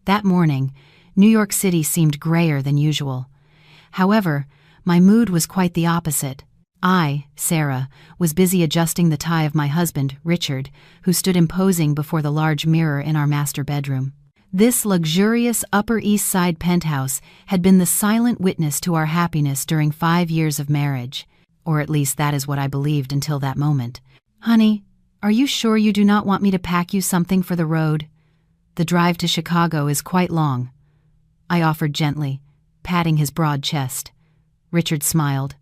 That morning, New York City seemed grayer than usual. However, my mood was quite the opposite. I, Sarah, was busy adjusting the tie of my husband, Richard, who stood imposing before the large mirror in our master bedroom. This luxurious Upper East Side penthouse had been the silent witness to our happiness during 5 years of marriage, or at least that is what I believed until that moment. "Honey, are you sure you do not want me to pack you something for the road? The drive to Chicago is quite long," I offered gently, patting his broad chest. Richard smiled,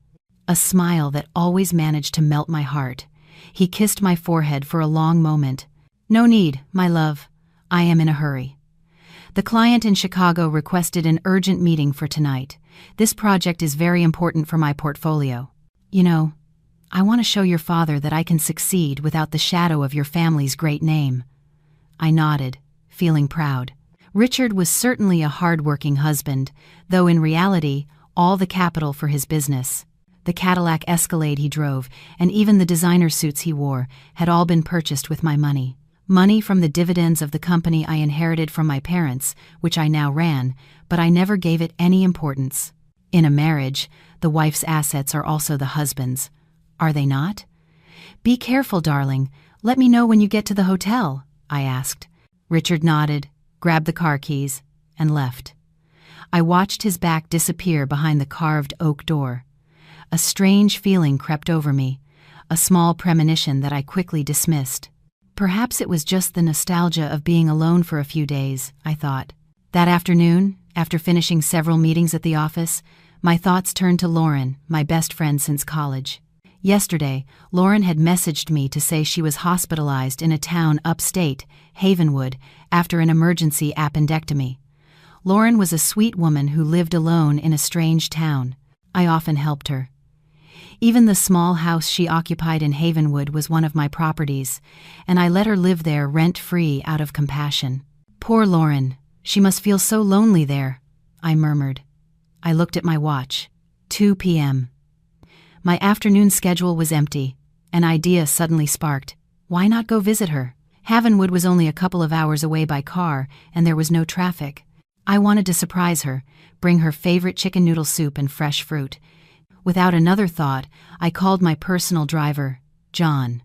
a smile that always managed to melt my heart. He kissed my forehead for a long moment. "No need, my love. I am in a hurry. The client in Chicago requested an urgent meeting for tonight. This project is very important for my portfolio. You know, I want to show your father that I can succeed without the shadow of your family's great name." I nodded, feeling proud. Richard was certainly a hard-working husband, though in reality, all the capital for his business, the Cadillac Escalade he drove, and even the designer suits he wore, had all been purchased with my money. Money from the dividends of the company I inherited from my parents, which I now ran, but I never gave it any importance. In a marriage, the wife's assets are also the husband's. Are they not? "Be careful, darling. Let me know when you get to the hotel," I asked. Richard nodded, grabbed the car keys, and left. I watched his back disappear behind the carved oak door. A strange feeling crept over me, a small premonition that I quickly dismissed. Perhaps it was just the nostalgia of being alone for a few days, I thought. That afternoon, after finishing several meetings at the office, my thoughts turned to Lauren, my best friend since college. Yesterday, Lauren had messaged me to say she was hospitalized in a town upstate, Havenwood, after an emergency appendectomy. Lauren was a sweet woman who lived alone in a strange town. I often helped her. Even the small house she occupied in Havenwood was one of my properties, and I let her live there rent-free out of compassion. "Poor Lauren, she must feel so lonely there," I murmured. I looked at my watch. 2 p.m. My afternoon schedule was empty. An idea suddenly sparked. Why not go visit her? Havenwood was only a couple of hours away by car, and there was no traffic. I wanted to surprise her, bring her favorite chicken noodle soup and fresh fruit. Without another thought, I called my personal driver, John.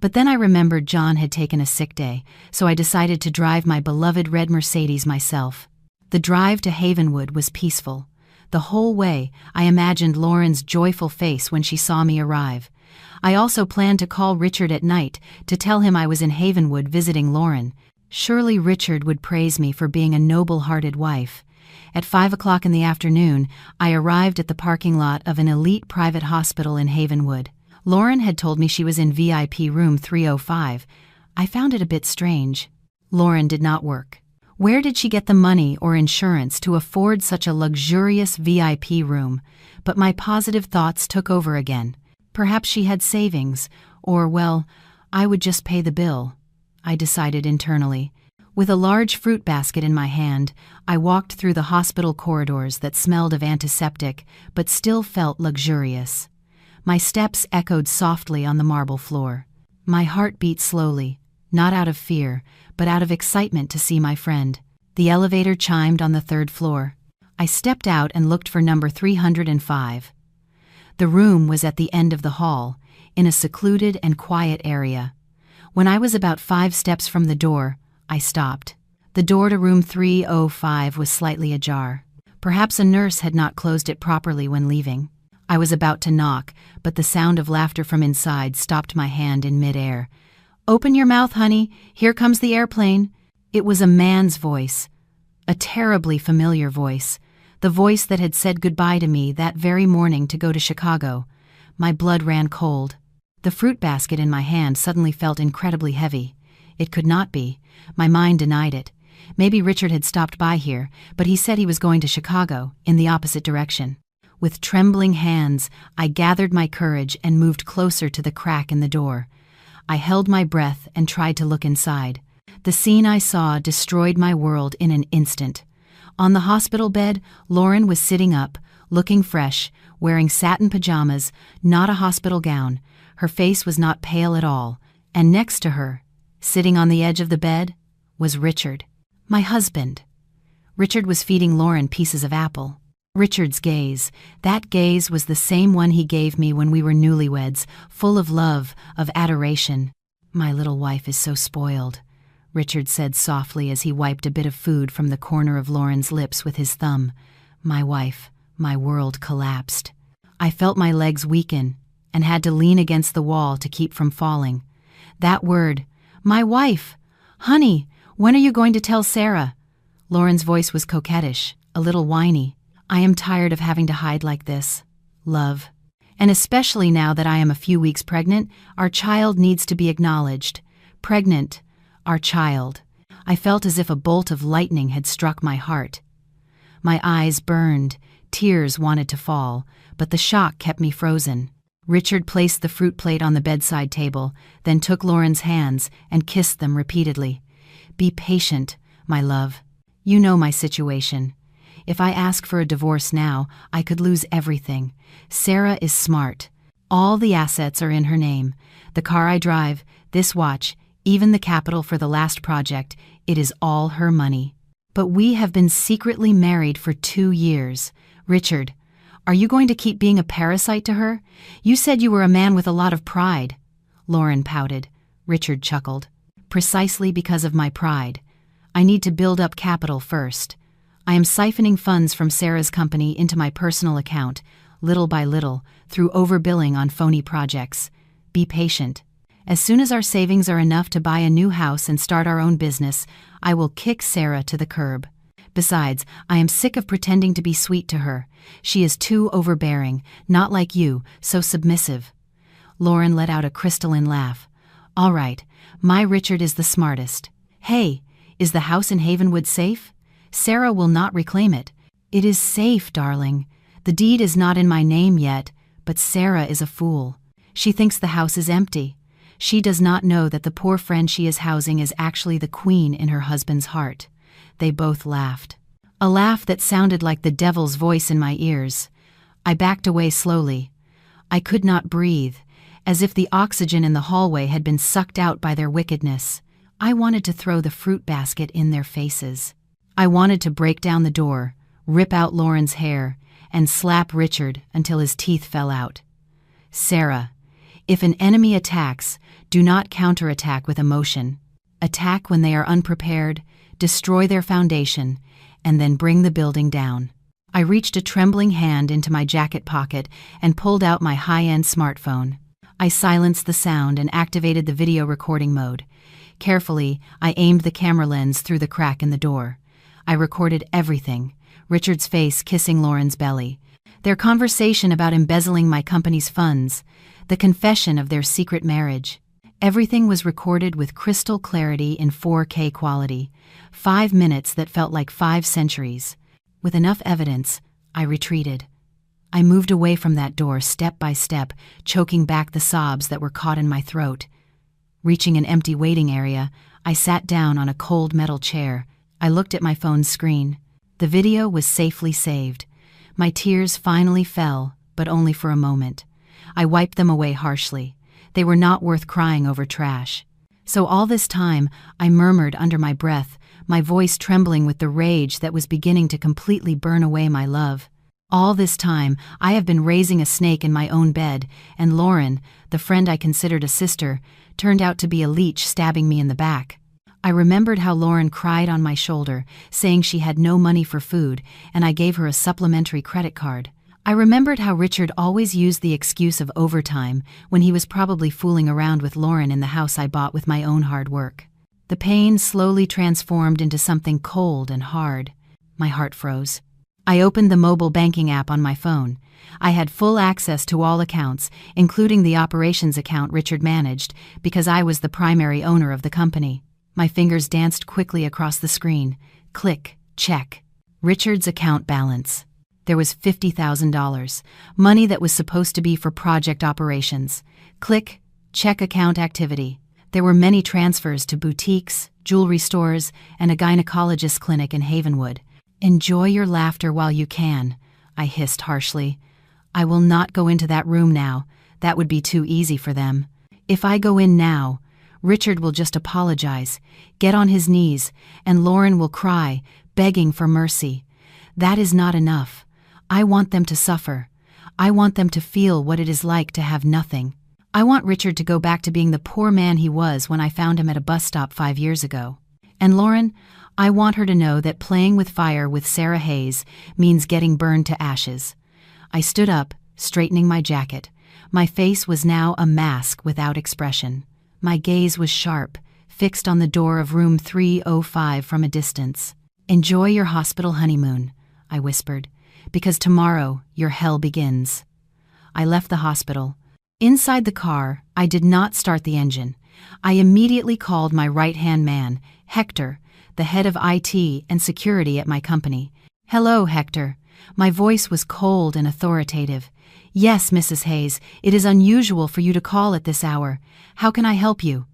But then I remembered John had taken a sick day, so I decided to drive my beloved red Mercedes myself. The drive to Havenwood was peaceful. The whole way, I imagined Lauren's joyful face when she saw me arrive. I also planned to call Richard at night to tell him I was in Havenwood visiting Lauren. Surely Richard would praise me for being a noble-hearted wife. At 5 o'clock in the afternoon, I arrived at the parking lot of an elite private hospital in Havenwood. Lauren had told me she was in VIP room 305. I found it a bit strange. Lauren did not work. Where did she get the money or insurance to afford such a luxurious VIP room? But my positive thoughts took over again. Perhaps she had savings, or, well, I would just pay the bill, I decided internally. With a large fruit basket in my hand, I walked through the hospital corridors that smelled of antiseptic, but still felt luxurious. My steps echoed softly on the marble floor. My heart beat slowly, not out of fear, but out of excitement to see my friend. The elevator chimed on the 3rd floor. I stepped out and looked for number 305. The room was at the end of the hall, in a secluded and quiet area. When I was about 5 steps from the door, I stopped. The door to room 305 was slightly ajar. Perhaps a nurse had not closed it properly when leaving. I was about to knock, but the sound of laughter from inside stopped my hand in mid-air. "Open your mouth, honey. Here comes the airplane." It was a man's voice. A terribly familiar voice. The voice that had said goodbye to me that very morning to go to Chicago. My blood ran cold. The fruit basket in my hand suddenly felt incredibly heavy. It could not be. My mind denied it. Maybe Richard had stopped by here, but he said he was going to Chicago, in the opposite direction. With trembling hands, I gathered my courage and moved closer to the crack in the door. I held my breath and tried to look inside. The scene I saw destroyed my world in an instant. On the hospital bed, Lauren was sitting up, looking fresh, wearing satin pajamas, not a hospital gown. Her face was not pale at all, and next to her, sitting on the edge of the bed, was Richard. My husband. Richard was feeding Lauren pieces of apple. Richard's gaze, that gaze was the same one he gave me when we were newlyweds, full of love, of adoration. "My little wife is so spoiled," Richard said softly as he wiped a bit of food from the corner of Lauren's lips with his thumb. My wife, my world collapsed. I felt my legs weaken and had to lean against the wall to keep from falling. That word, my wife! "Honey, when are you going to tell Sarah?" Lauren's voice was coquettish, a little whiny. "I am tired of having to hide like this, love. And especially now that I am a few weeks pregnant, our child needs to be acknowledged. Pregnant, our child." I felt as if a bolt of lightning had struck my heart. My eyes burned, tears wanted to fall, but the shock kept me frozen. Richard placed the fruit plate on the bedside table, then took Lauren's hands and kissed them repeatedly. "Be patient, my love. You know my situation. If I ask for a divorce now, I could lose everything. Sarah is smart. All the assets are in her name. The car I drive, this watch, even the capital for the last project, it is all her money. But we have been secretly married for 2 years. Richard, are you going to keep being a parasite to her? You said you were a man with a lot of pride." Lauren pouted. Richard chuckled. "Precisely because of my pride. I need to build up capital first. I am siphoning funds from Sarah's company into my personal account, little by little, through overbilling on phony projects. Be patient. As soon as our savings are enough to buy a new house and start our own business, I will kick Sarah to the curb. Besides, I am sick of pretending to be sweet to her. She is too overbearing, not like you, so submissive." Lauren let out a crystalline laugh. "All right, my Richard is the smartest. Hey, is the house in Havenwood safe? Sarah will not reclaim it." "It is safe, darling. The deed is not in my name yet, but Sarah is a fool. She thinks the house is empty. She does not know that the poor friend she is housing is actually the queen in her husband's heart." They both laughed. A laugh that sounded like the devil's voice in my ears. I backed away slowly. I could not breathe, as if the oxygen in the hallway had been sucked out by their wickedness. I wanted to throw the fruit basket in their faces. I wanted to break down the door, rip out Lauren's hair, and slap Richard until his teeth fell out. "Sarah, if an enemy attacks, do not counterattack with emotion. Attack when they are unprepared, destroy their foundation, and then bring the building down." I reached a trembling hand into my jacket pocket and pulled out my high-end smartphone. I silenced the sound and activated the video recording mode. Carefully, I aimed the camera lens through the crack in the door. I recorded everything: Richard's face kissing Lauren's belly, their conversation about embezzling my company's funds, the confession of their secret marriage. Everything was recorded with crystal clarity in 4K quality, 5 minutes that felt like 5 centuries. With enough evidence, I retreated. I moved away from that door step by step, choking back the sobs that were caught in my throat. Reaching an empty waiting area, I sat down on a cold metal chair. I looked at my phone's screen. The video was safely saved. My tears finally fell, but only for a moment. I wiped them away harshly. They were not worth crying over trash. So all this time, I murmured under my breath, my voice trembling with the rage that was beginning to completely burn away my love. All this time, I have been raising a snake in my own bed, and Lauren, the friend I considered a sister, turned out to be a leech stabbing me in the back. I remembered how Lauren cried on my shoulder, saying she had no money for food, and I gave her a supplementary credit card. I remembered how Richard always used the excuse of overtime when he was probably fooling around with Lauren in the house I bought with my own hard work. The pain slowly transformed into something cold and hard. My heart froze. I opened the mobile banking app on my phone. I had full access to all accounts, including the operations account Richard managed, because I was the primary owner of the company. My fingers danced quickly across the screen. Click, check. Richard's account balance. There was $50,000, money that was supposed to be for project operations. Click, check account activity. There were many transfers to boutiques, jewelry stores, and a gynecologist clinic in Havenwood. "Enjoy your laughter while you can," I hissed harshly. "I will not go into that room now. That would be too easy for them. If I go in now, Richard will just apologize, get on his knees, and Lauren will cry, begging for mercy. That is not enough. I want them to suffer. I want them to feel what it is like to have nothing. I want Richard to go back to being the poor man he was when I found him at a bus stop 5 years ago. And Lauren, I want her to know that playing with fire with Sarah Hayes means getting burned to ashes. I stood up, straightening my jacket. My face was now a mask without expression. My gaze was sharp, fixed on the door of room 305 from a distance. "Enjoy your hospital honeymoon," I whispered, "because tomorrow your hell begins." I left the hospital. Inside the car, I did not start the engine. I immediately called my right-hand man, Hector, the head of IT and security at my company. "Hello, Hector." My voice was cold and authoritative. "Yes, Mrs. Hayes, it is unusual for you to call at this hour. How can I help you?"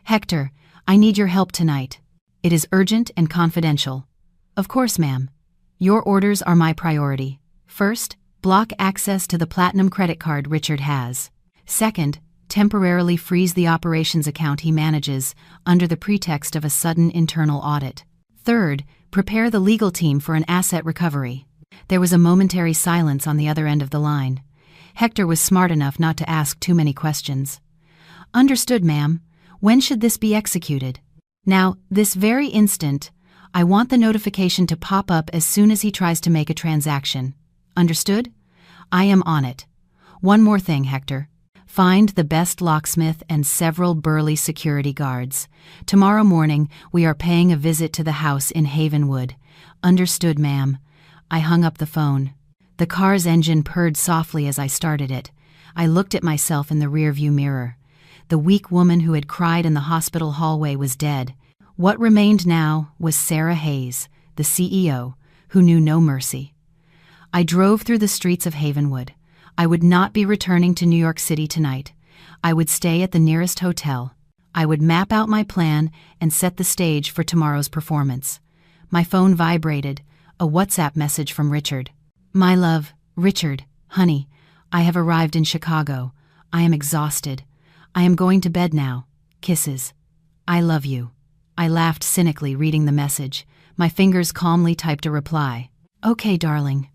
"Hector, I need your help tonight. It is urgent and confidential." "Of course, ma'am. Your orders are my priority. First, block access to the platinum credit card Richard has. Second, temporarily freeze the operations account he manages under the pretext of a sudden internal audit. Third, prepare the legal team for an asset recovery." There was a momentary silence on the other end of the line. Hector was smart enough not to ask too many questions. "Understood, ma'am. When should this be executed?" "Now, this very instant. I want the notification to pop up as soon as he tries to make a transaction. Understood? I am on it. One more thing, Hector. Find the best locksmith and several burly security guards. Tomorrow morning, we are paying a visit to the house in Havenwood." "Understood, ma'am." I hung up the phone. The car's engine purred softly as I started it. I looked at myself in the rearview mirror. The weak woman who had cried in the hospital hallway was dead. What remained now was Sarah Hayes, the CEO, who knew no mercy. I drove through the streets of Havenwood. I would not be returning to New York City tonight. I would stay at the nearest hotel. I would map out my plan and set the stage for tomorrow's performance. My phone vibrated, a WhatsApp message from Richard. "My love, Richard, honey, I have arrived in Chicago. I am exhausted. I am going to bed now. Kisses. I love you." I laughed cynically reading the message. My fingers calmly typed a reply. "Okay, darling.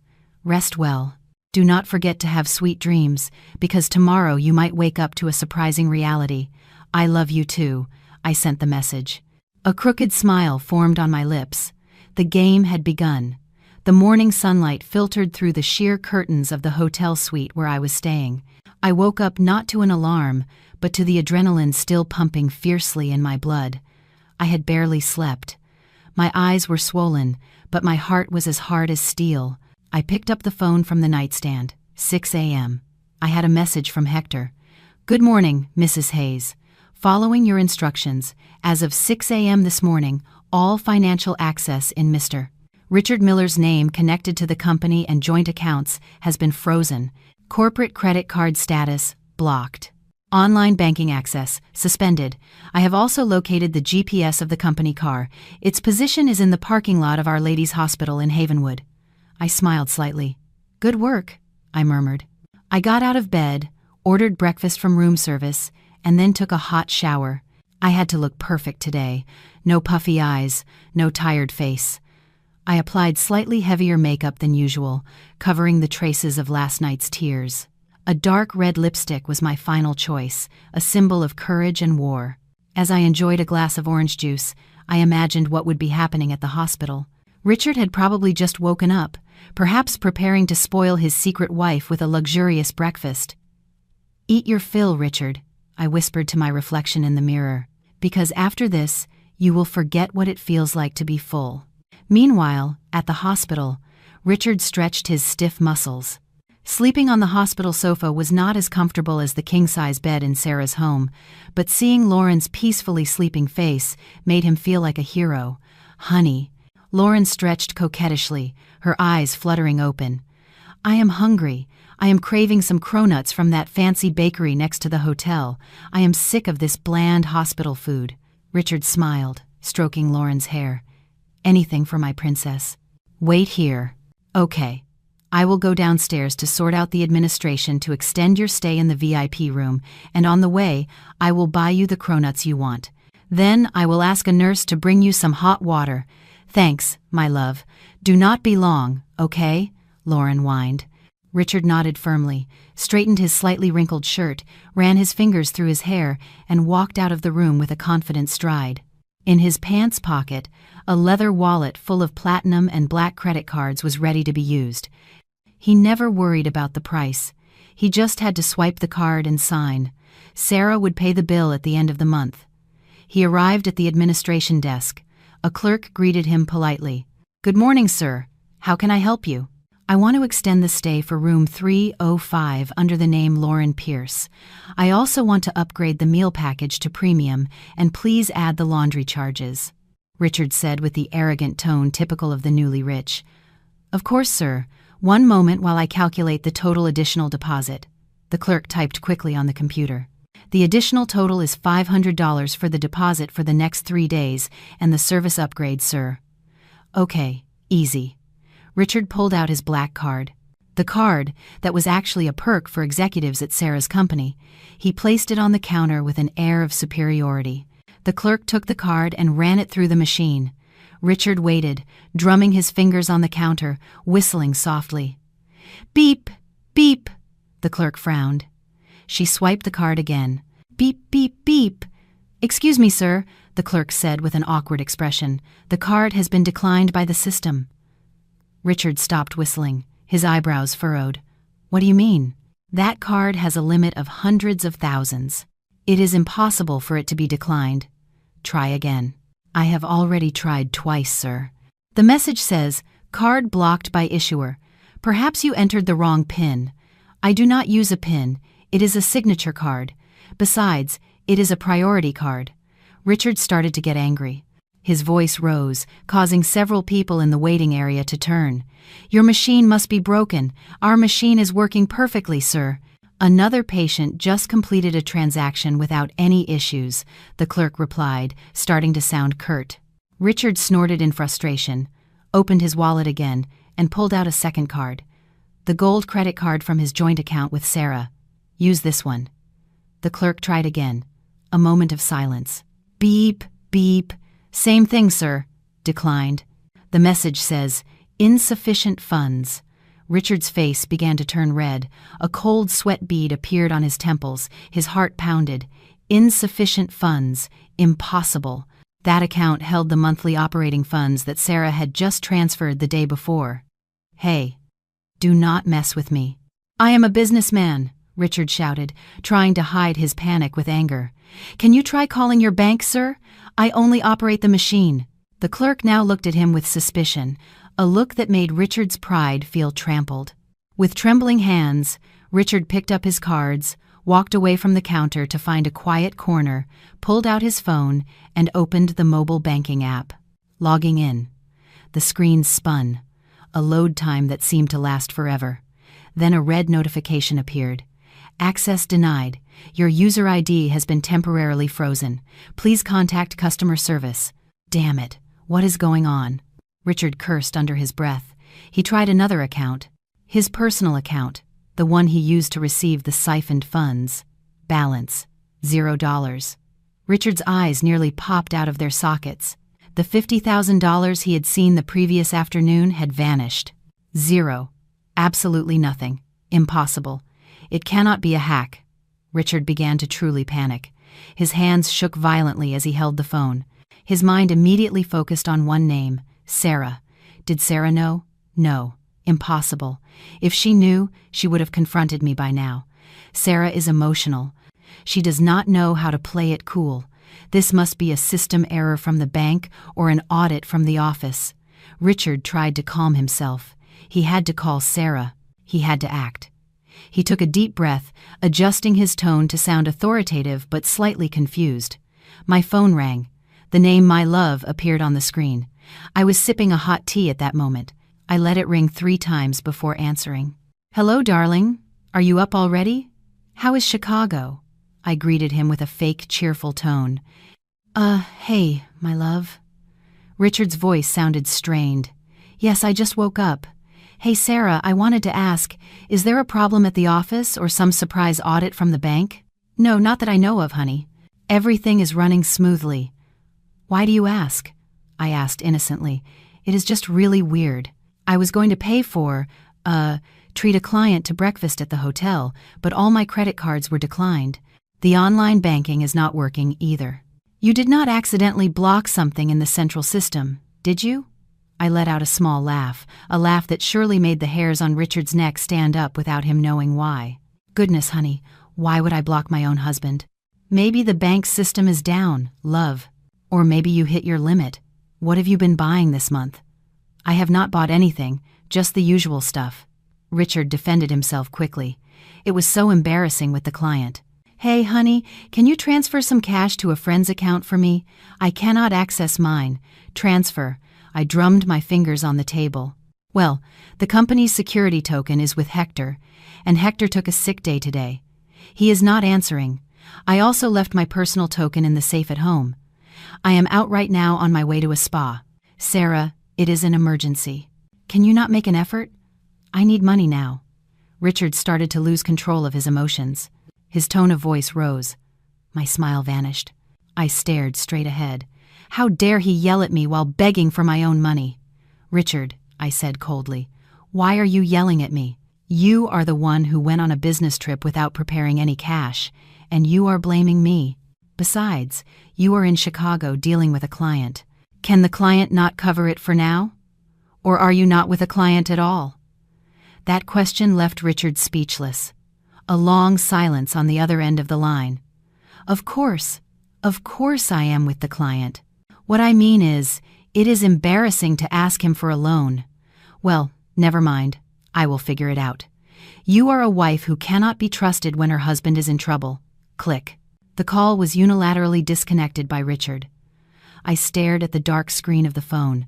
Rest well. Do not forget to have sweet dreams, because tomorrow you might wake up to a surprising reality. I love you too." I sent the message. A crooked smile formed on my lips. The game had begun. The morning sunlight filtered through the sheer curtains of the hotel suite where I was staying. I woke up not to an alarm, but to the adrenaline still pumping fiercely in my blood. I had barely slept. My eyes were swollen, but my heart was as hard as steel. I picked up the phone from the nightstand. 6 a.m. I had a message from Hector. "Good morning, Mrs. Hayes. Following your instructions, as of 6 a.m. this morning, all financial access in Mr. Richard Miller's name connected to the company and joint accounts has been frozen. Corporate credit card status blocked. Online banking access suspended. I have also located the GPS of the company car. Its position is in the parking lot of Our Lady's Hospital in Havenwood." I smiled slightly. "Good work," I murmured. I got out of bed, ordered breakfast from room service, and then took a hot shower. I had to look perfect today. No puffy eyes, no tired face. I applied slightly heavier makeup than usual, covering the traces of last night's tears. A dark red lipstick was my final choice, a symbol of courage and war. As I enjoyed a glass of orange juice, I imagined what would be happening at the hospital. Richard had probably just woken up, perhaps preparing to spoil his secret wife with a luxurious breakfast. "Eat your fill, Richard," I whispered to my reflection in the mirror, "because after this, you will forget what it feels like to be full." Meanwhile, at the hospital, Richard stretched his stiff muscles. Sleeping on the hospital sofa was not as comfortable as the king-size bed in Sarah's home, but seeing Lauren's peacefully sleeping face made him feel like a hero. "Honey." Lauren stretched coquettishly, her eyes fluttering open. "I am hungry. I am craving some cronuts from that fancy bakery next to the hotel. I am sick of this bland hospital food." Richard smiled, stroking Lauren's hair. "Anything for my princess. Wait here." "Okay. I will go downstairs to sort out the administration to extend your stay in the VIP room, and on the way, I will buy you the cronuts you want. Then I will ask a nurse to bring you some hot water. Thanks, my love. Do not be long, okay? Lauren whined. Richard nodded firmly, straightened his slightly wrinkled shirt, ran his fingers through his hair, and walked out of the room with a confident stride. In his pants pocket, a leather wallet full of platinum and black credit cards was ready to be used. He never worried about the price. He just had to swipe the card and sign. Sarah would pay the bill at the end of the month. He arrived at the administration desk. A clerk greeted him politely. "Good morning, sir. How can I help you?" "I want to extend the stay for room 305 under the name Lauren Pierce. I also want to upgrade the meal package to premium, and please add the laundry charges," Richard said with the arrogant tone typical of the newly rich. "Of course, sir. One moment while I calculate the total additional deposit," the clerk typed quickly on the computer. "The additional total is $500 for the deposit for the next 3 days and the service upgrade, sir." "Okay, easy." Richard pulled out his black card. The card, that was actually a perk for executives at Sarah's company. He placed it on the counter with an air of superiority. The clerk took the card and ran it through the machine. Richard waited, drumming his fingers on the counter, whistling softly. "Beep, beep," the clerk frowned. She swiped the card again. "Beep, beep, beep." "Excuse me, sir," the clerk said with an awkward expression. "The card has been declined by the system." Richard stopped whistling, his eyebrows furrowed. "What do you mean?" "That card has a limit of hundreds of thousands. It is impossible for it to be declined. Try again." "I have already tried twice, sir." The message says, "Card blocked by issuer. Perhaps you entered the wrong PIN. I do not use a PIN. It is a signature card. Besides, it is a priority card." Richard started to get angry. His voice rose, causing several people in the waiting area to turn. "Your machine must be broken. Our machine is working perfectly, sir." "Another patient just completed a transaction without any issues," the clerk replied, starting to sound curt. Richard snorted in frustration, opened his wallet again, and pulled out a second card. The gold credit card from his joint account with Sarah. "Use this one." The clerk tried again. A moment of silence. "Beep, beep." "Same thing, sir." "Declined." The message says, "Insufficient funds." Richard's face began to turn red. A cold sweat bead appeared on his temples. His heart pounded. Insufficient funds. Impossible. That account held the monthly operating funds that Sarah had just transferred the day before. "Hey, do not mess with me." "I am a businessman," Richard shouted, trying to hide his panic with anger. "Can you try calling your bank, sir? I only operate the machine." The clerk now looked at him with suspicion, a look that made Richard's pride feel trampled. With trembling hands, Richard picked up his cards, walked away from the counter to find a quiet corner, pulled out his phone, and opened the mobile banking app. Logging in. The screen spun, a load time that seemed to last forever. Then a red notification appeared. "Access denied. Your user ID has been temporarily frozen. Please contact customer service." "Damn it, what is going on?" Richard cursed under his breath. He tried another account. His personal account, the one he used to receive the siphoned funds. Balance, $0. Richard's eyes nearly popped out of their sockets. The $50,000 he had seen the previous afternoon had vanished. Zero. Absolutely nothing. Impossible. It cannot be a hack. Richard began to truly panic. His hands shook violently as he held the phone. His mind immediately focused on one name, Sarah. Did Sarah know? No. Impossible. If she knew, she would have confronted me by now. Sarah is emotional. She does not know how to play it cool. This must be a system error from the bank or an audit from the office. Richard tried to calm himself. He had to call Sarah. He had to act. He took a deep breath, adjusting his tone to sound authoritative but slightly confused. My phone rang. The name My Love appeared on the screen. I was sipping a hot tea at that moment. I let it ring 3 times before answering. "Hello, darling. Are you up already? How is Chicago?" I greeted him with a fake, cheerful tone. Hey, my love." Richard's voice sounded strained. "Yes, I just woke up. Hey, Sarah, I wanted to ask, is there a problem at the office or some surprise audit from the bank?" "No, not that I know of, honey. Everything is running smoothly." "Why do you ask?" I asked innocently. It is just really weird. I was going to pay for, treat a client to breakfast at the hotel, but all my credit cards were declined. The online banking is not working either. You did not accidentally block something in the central system, did you? I let out a small laugh, a laugh that surely made the hairs on Richard's neck stand up without him knowing why. Goodness, honey, why would I block my own husband? Maybe the bank system is down, love. Or maybe you hit your limit. What have you been buying this month? I have not bought anything, just the usual stuff. Richard defended himself quickly. It was so embarrassing with the client. Hey, honey, can you transfer some cash to a friend's account for me? I cannot access mine. Transfer. I drummed my fingers on the table. Well, the company's security token is with Hector, and Hector took a sick day today. He is not answering. I also left my personal token in the safe at home. I am out right now on my way to a spa. Sarah, it is an emergency. Can you not make an effort? I need money now. Richard started to lose control of his emotions. His tone of voice rose. My smile vanished. I stared straight ahead. How dare he yell at me while begging for my own money? Richard, I said coldly, why are you yelling at me? You are the one who went on a business trip without preparing any cash, and you are blaming me. Besides, you are in Chicago dealing with a client. Can the client not cover it for now? Or are you not with a client at all? That question left Richard speechless. A long silence on the other end of the line. Of course I am with the client. What I mean is, it is embarrassing to ask him for a loan. Well, never mind. I will figure it out. You are a wife who cannot be trusted when her husband is in trouble. Click. The call was unilaterally disconnected by Richard. I stared at the dark screen of the phone.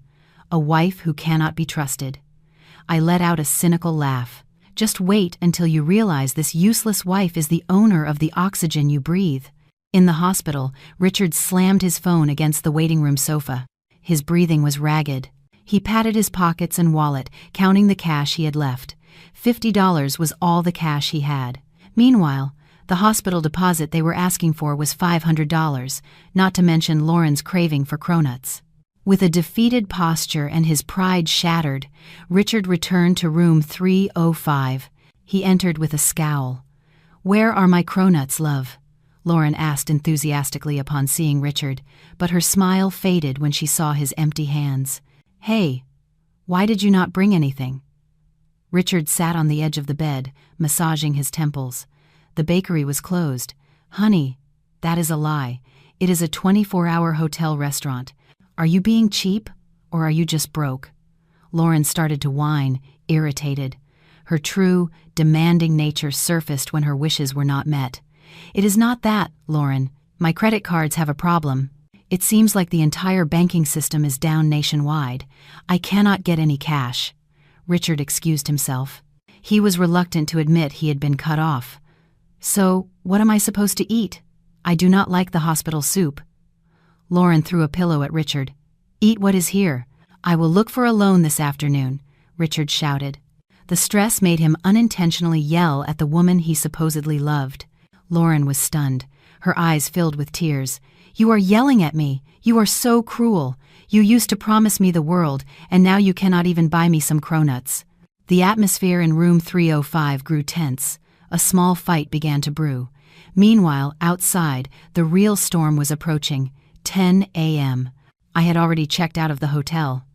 A wife who cannot be trusted. I let out a cynical laugh. Just wait until you realize this useless wife is the owner of the oxygen you breathe. In the hospital, Richard slammed his phone against the waiting room sofa. His breathing was ragged. He patted his pockets and wallet, counting the cash he had left. $50 was all the cash he had. Meanwhile, the hospital deposit they were asking for was $500, not to mention Lauren's craving for cronuts. With a defeated posture and his pride shattered, Richard returned to room 305. He entered with a scowl. Where are my cronuts, love? Lauren asked enthusiastically upon seeing Richard, but her smile faded when she saw his empty hands. Hey, why did you not bring anything? Richard sat on the edge of the bed, massaging his temples. The bakery was closed. Honey, that is a lie. It is a 24-hour hotel restaurant. Are you being cheap, or are you just broke? Lauren started to whine, irritated. Her true, demanding nature surfaced when her wishes were not met. It is not that, Lauren. My credit cards have a problem. It seems like the entire banking system is down nationwide. I cannot get any cash. Richard excused himself. He was reluctant to admit he had been cut off. So, what am I supposed to eat? I do not like the hospital soup. Lauren threw a pillow at Richard. Eat what is here. I will look for a loan this afternoon, Richard shouted. The stress made him unintentionally yell at the woman he supposedly loved. Lauren was stunned, her eyes filled with tears. You are yelling at me. You are so cruel. You used to promise me the world, and now you cannot even buy me some cronuts. The atmosphere in room 305 grew tense. A small fight began to brew. Meanwhile, outside, the real storm was approaching. 10 a.m. I had already checked out of the hotel.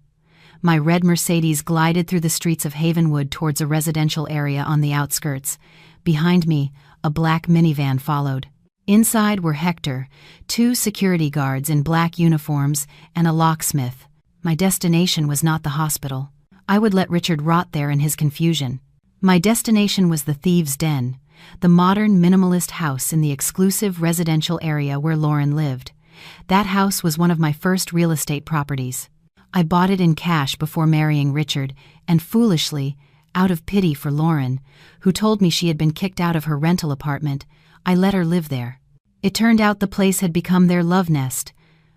My red Mercedes glided through the streets of Havenwood towards a residential area on the outskirts. Behind me, a black minivan followed. Inside were Hector, 2 security guards in black uniforms, and a locksmith. My destination was not the hospital. I would let Richard rot there in his confusion. My destination was the thieves' den, the modern minimalist house in the exclusive residential area where Lauren lived. That house was one of my first real estate properties. I bought it in cash before marrying Richard, and foolishly, out of pity for Lauren, who told me she had been kicked out of her rental apartment, I let her live there. It turned out the place had become their love nest.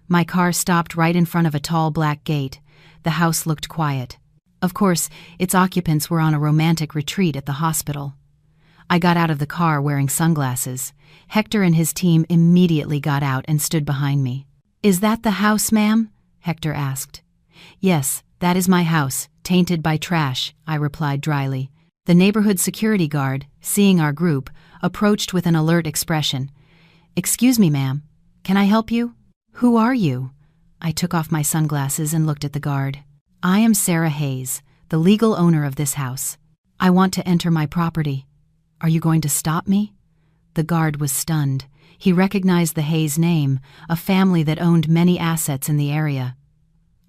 My car stopped right in front of a tall black gate. The house looked quiet. Of course, its occupants were on a romantic retreat at the hospital. I got out of the car wearing sunglasses. Hector and his team immediately got out and stood behind me. Is that the house, ma'am? Hector asked. Yes, "That is my house, tainted by trash," I replied dryly. The neighborhood security guard, seeing our group, approached with an alert expression. "Excuse me, ma'am. Can I help you?" "Who are you?" I took off my sunglasses and looked at the guard. "I am Sarah Hayes, the legal owner of this house. I want to enter my property. Are you going to stop me?" The guard was stunned. He recognized the Hayes name, a family that owned many assets in the area.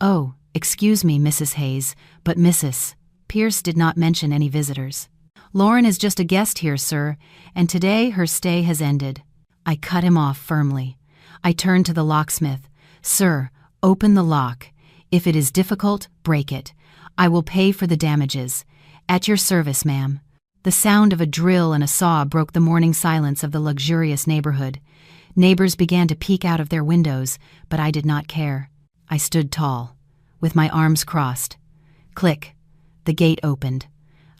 "Oh, excuse me, Mrs. Hayes, but Mrs. Pierce did not mention any visitors. Lauren is just a guest here, sir, and today her stay has ended." I cut him off firmly. I turned to the locksmith. "Sir, open the lock. If it is difficult, break it. I will pay for the damages. At your service, ma'am." The sound of a drill and a saw broke the morning silence of the luxurious neighborhood. Neighbors began to peek out of their windows, but I did not care. I stood tall, with my arms crossed. Click. The gate opened.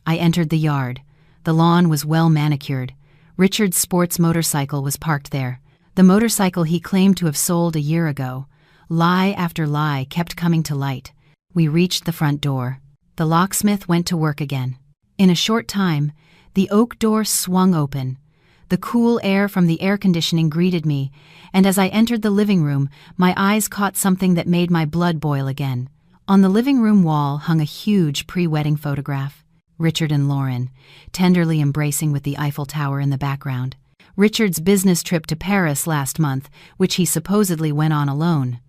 I entered the yard. The lawn was well manicured. Richard's sports motorcycle was parked there. The motorcycle he claimed to have sold a year ago. Lie after lie kept coming to light. We reached the front door. The locksmith went to work again. In a short time, the oak door swung open. The cool air from the air conditioning greeted me, and as I entered the living room, my eyes caught something that made my blood boil again. On the living room wall hung a huge pre-wedding photograph. Richard and Lauren, tenderly embracing with the Eiffel Tower in the background. Richard's business trip to Paris last month, which he supposedly went on alone.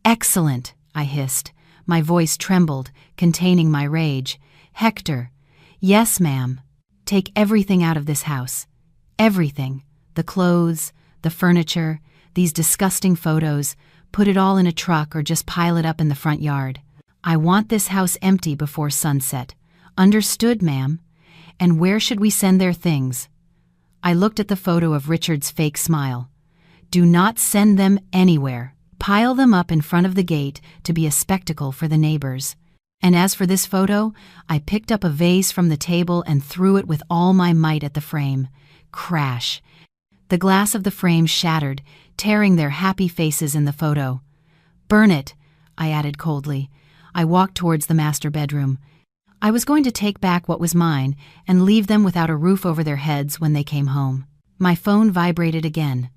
"Excellent," I hissed. My voice trembled, containing my rage. "Hector." "Yes, ma'am. Take everything out of this house. Everything. The clothes, the furniture, these disgusting photos. Put it all in a truck or just pile it up in the front yard. I want this house empty before sunset. Understood, ma'am? And where should we send their things?" I looked at the photo of Richard's fake smile. "Do not send them anywhere. Pile them up in front of the gate to be a spectacle for the neighbors. And as for this photo, I picked up a vase from the table and threw it with all my might at the frame. Crash. The glass of the frame shattered, tearing their happy faces in the photo. "Burn it," I added coldly. I walked towards the master bedroom. I was going to take back what was mine and leave them without a roof over their heads when they came home. My phone vibrated again.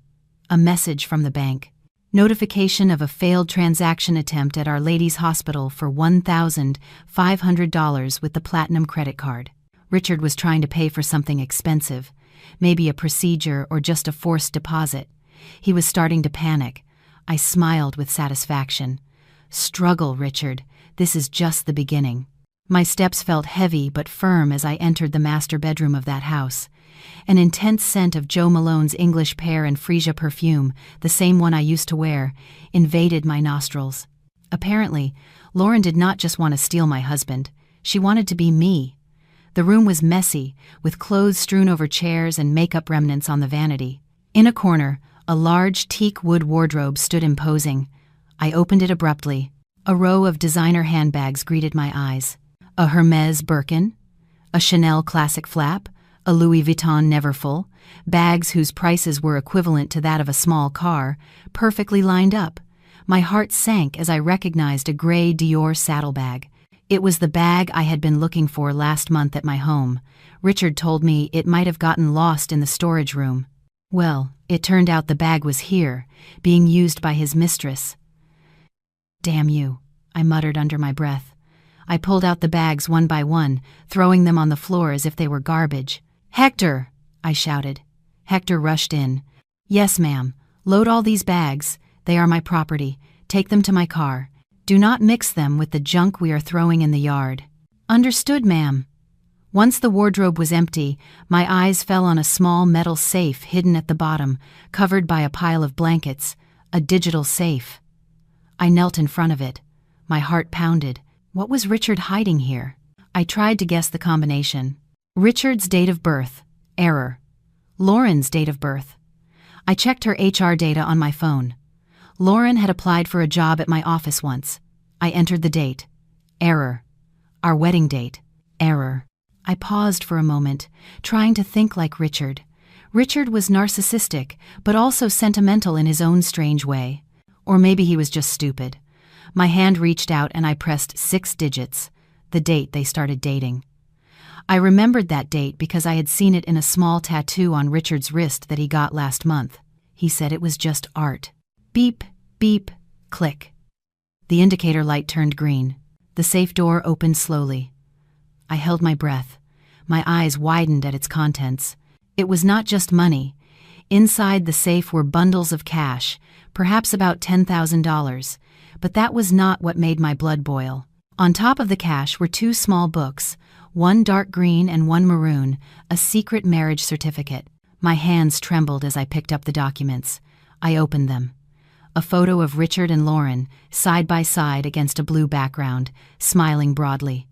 A message from the bank. Notification of a failed transaction attempt at Our Lady's Hospital for $1,500 with the Platinum credit card. Richard was trying to pay for something expensive, maybe a procedure or just a forced deposit. He was starting to panic. I smiled with satisfaction. Struggle, Richard. This is just the beginning. My steps felt heavy but firm as I entered the master bedroom of that house. An intense scent of Joe Malone's English pear and freesia perfume, the same one I used to wear, invaded my nostrils. Apparently, Lauren did not just want to steal my husband. She wanted to be me. The room was messy, with clothes strewn over chairs and makeup remnants on the vanity. In a corner, a large teak wood wardrobe stood imposing. I opened it abruptly. A row of designer handbags greeted my eyes. A Hermes Birkin, a Chanel classic flap, a Louis Vuitton Neverfull, bags whose prices were equivalent to that of a small car, perfectly lined up. My heart sank as I recognized a gray Dior saddlebag. It was the bag I had been looking for last month at my home. Richard told me it might have gotten lost in the storage room. Well, it turned out the bag was here, being used by his mistress. "Damn you," I muttered under my breath. I pulled out the bags one by one, throwing them on the floor as if they were garbage. "Hector!" I shouted. Hector rushed in. "Yes, ma'am. Load all these bags. They are my property. Take them to my car. Do not mix them with the junk we are throwing in the yard." "Understood, ma'am." Once the wardrobe was empty, my eyes fell on a small metal safe hidden at the bottom, covered by a pile of blankets, a digital safe. I knelt in front of it. My heart pounded. What was Richard hiding here? I tried to guess the combination. Richard's date of birth. Error. Lauren's date of birth. I checked her HR data on my phone. Lauren had applied for a job at my office once. I entered the date. Error. Our wedding date. Error. I paused for a moment, trying to think like Richard. Richard was narcissistic, but also sentimental in his own strange way. Or maybe he was just stupid. My hand reached out and I pressed 6 digits, the date they started dating. I remembered that date because I had seen it in a small tattoo on Richard's wrist that he got last month. He said it was just art. Beep, beep, click. The indicator light turned green. The safe door opened slowly. I held my breath. My eyes widened at its contents. It was not just money. Inside the safe were bundles of cash, perhaps about $10,000. But that was not what made my blood boil. On top of the cash were 2 small books, one dark green and one maroon, a secret marriage certificate. My hands trembled as I picked up the documents. I opened them. A photo of Richard and Lauren, side by side against a blue background, smiling broadly.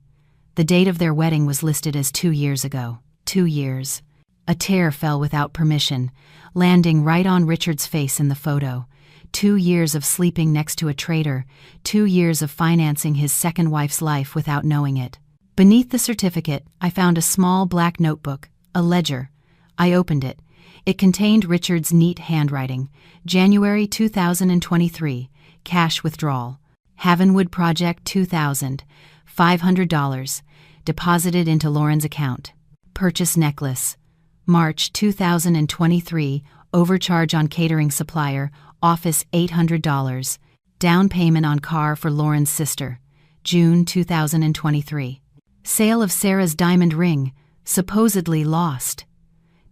The date of their wedding was listed as 2 years ago. 2 years. A tear fell without permission, landing right on Richard's face in the photo. 2 years of sleeping next to a traitor, 2 years of financing his second wife's life without knowing it. Beneath the certificate, I found a small black notebook, a ledger. I opened it. It contained Richard's neat handwriting. January 2023, cash withdrawal. Havenwood Project 2000, $500, deposited into Lauren's account. Purchase necklace. March 2023, overcharge on catering supplier, office $800. Down payment on car for Lauren's sister. June 2023. Sale of Sarah's diamond ring, supposedly lost.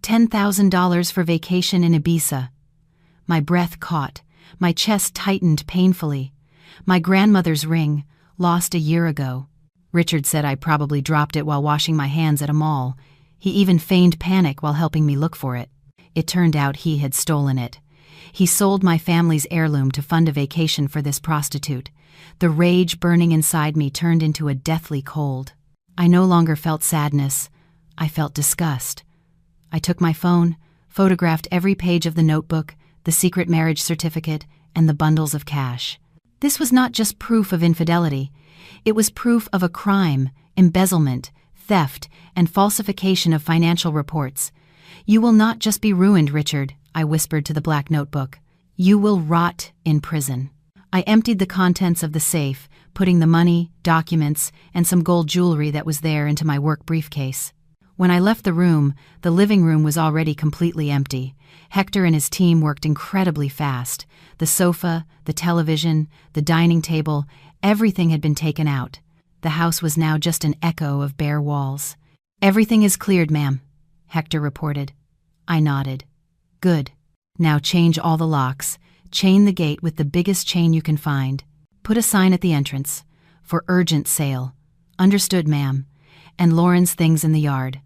$10,000 for vacation in Ibiza. My breath caught. My chest tightened painfully. My grandmother's ring, lost a year ago. Richard said I probably dropped it while washing my hands at a mall. He even feigned panic while helping me look for it. It turned out he had stolen it. He sold my family's heirloom to fund a vacation for this prostitute. The rage burning inside me turned into a deathly cold. I no longer felt sadness. I felt disgust. I took my phone, photographed every page of the notebook, the secret marriage certificate, and the bundles of cash. This was not just proof of infidelity. It was proof of a crime, embezzlement, theft, and falsification of financial reports. You will not just be ruined, Richard, I whispered to the black notebook. You will rot in prison. I emptied the contents of the safe, putting the money, documents, and some gold jewelry that was there into my work briefcase. When I left the room, the living room was already completely empty. Hector and his team worked incredibly fast. The sofa, the television, the dining table, everything had been taken out. The house was now just an echo of bare walls. Everything is cleared, ma'am, Hector reported. I nodded. Good. Now change all the locks. Chain the gate with the biggest chain you can find. Put a sign at the entrance. For urgent sale. Understood, ma'am. And Lauren's things in the yard.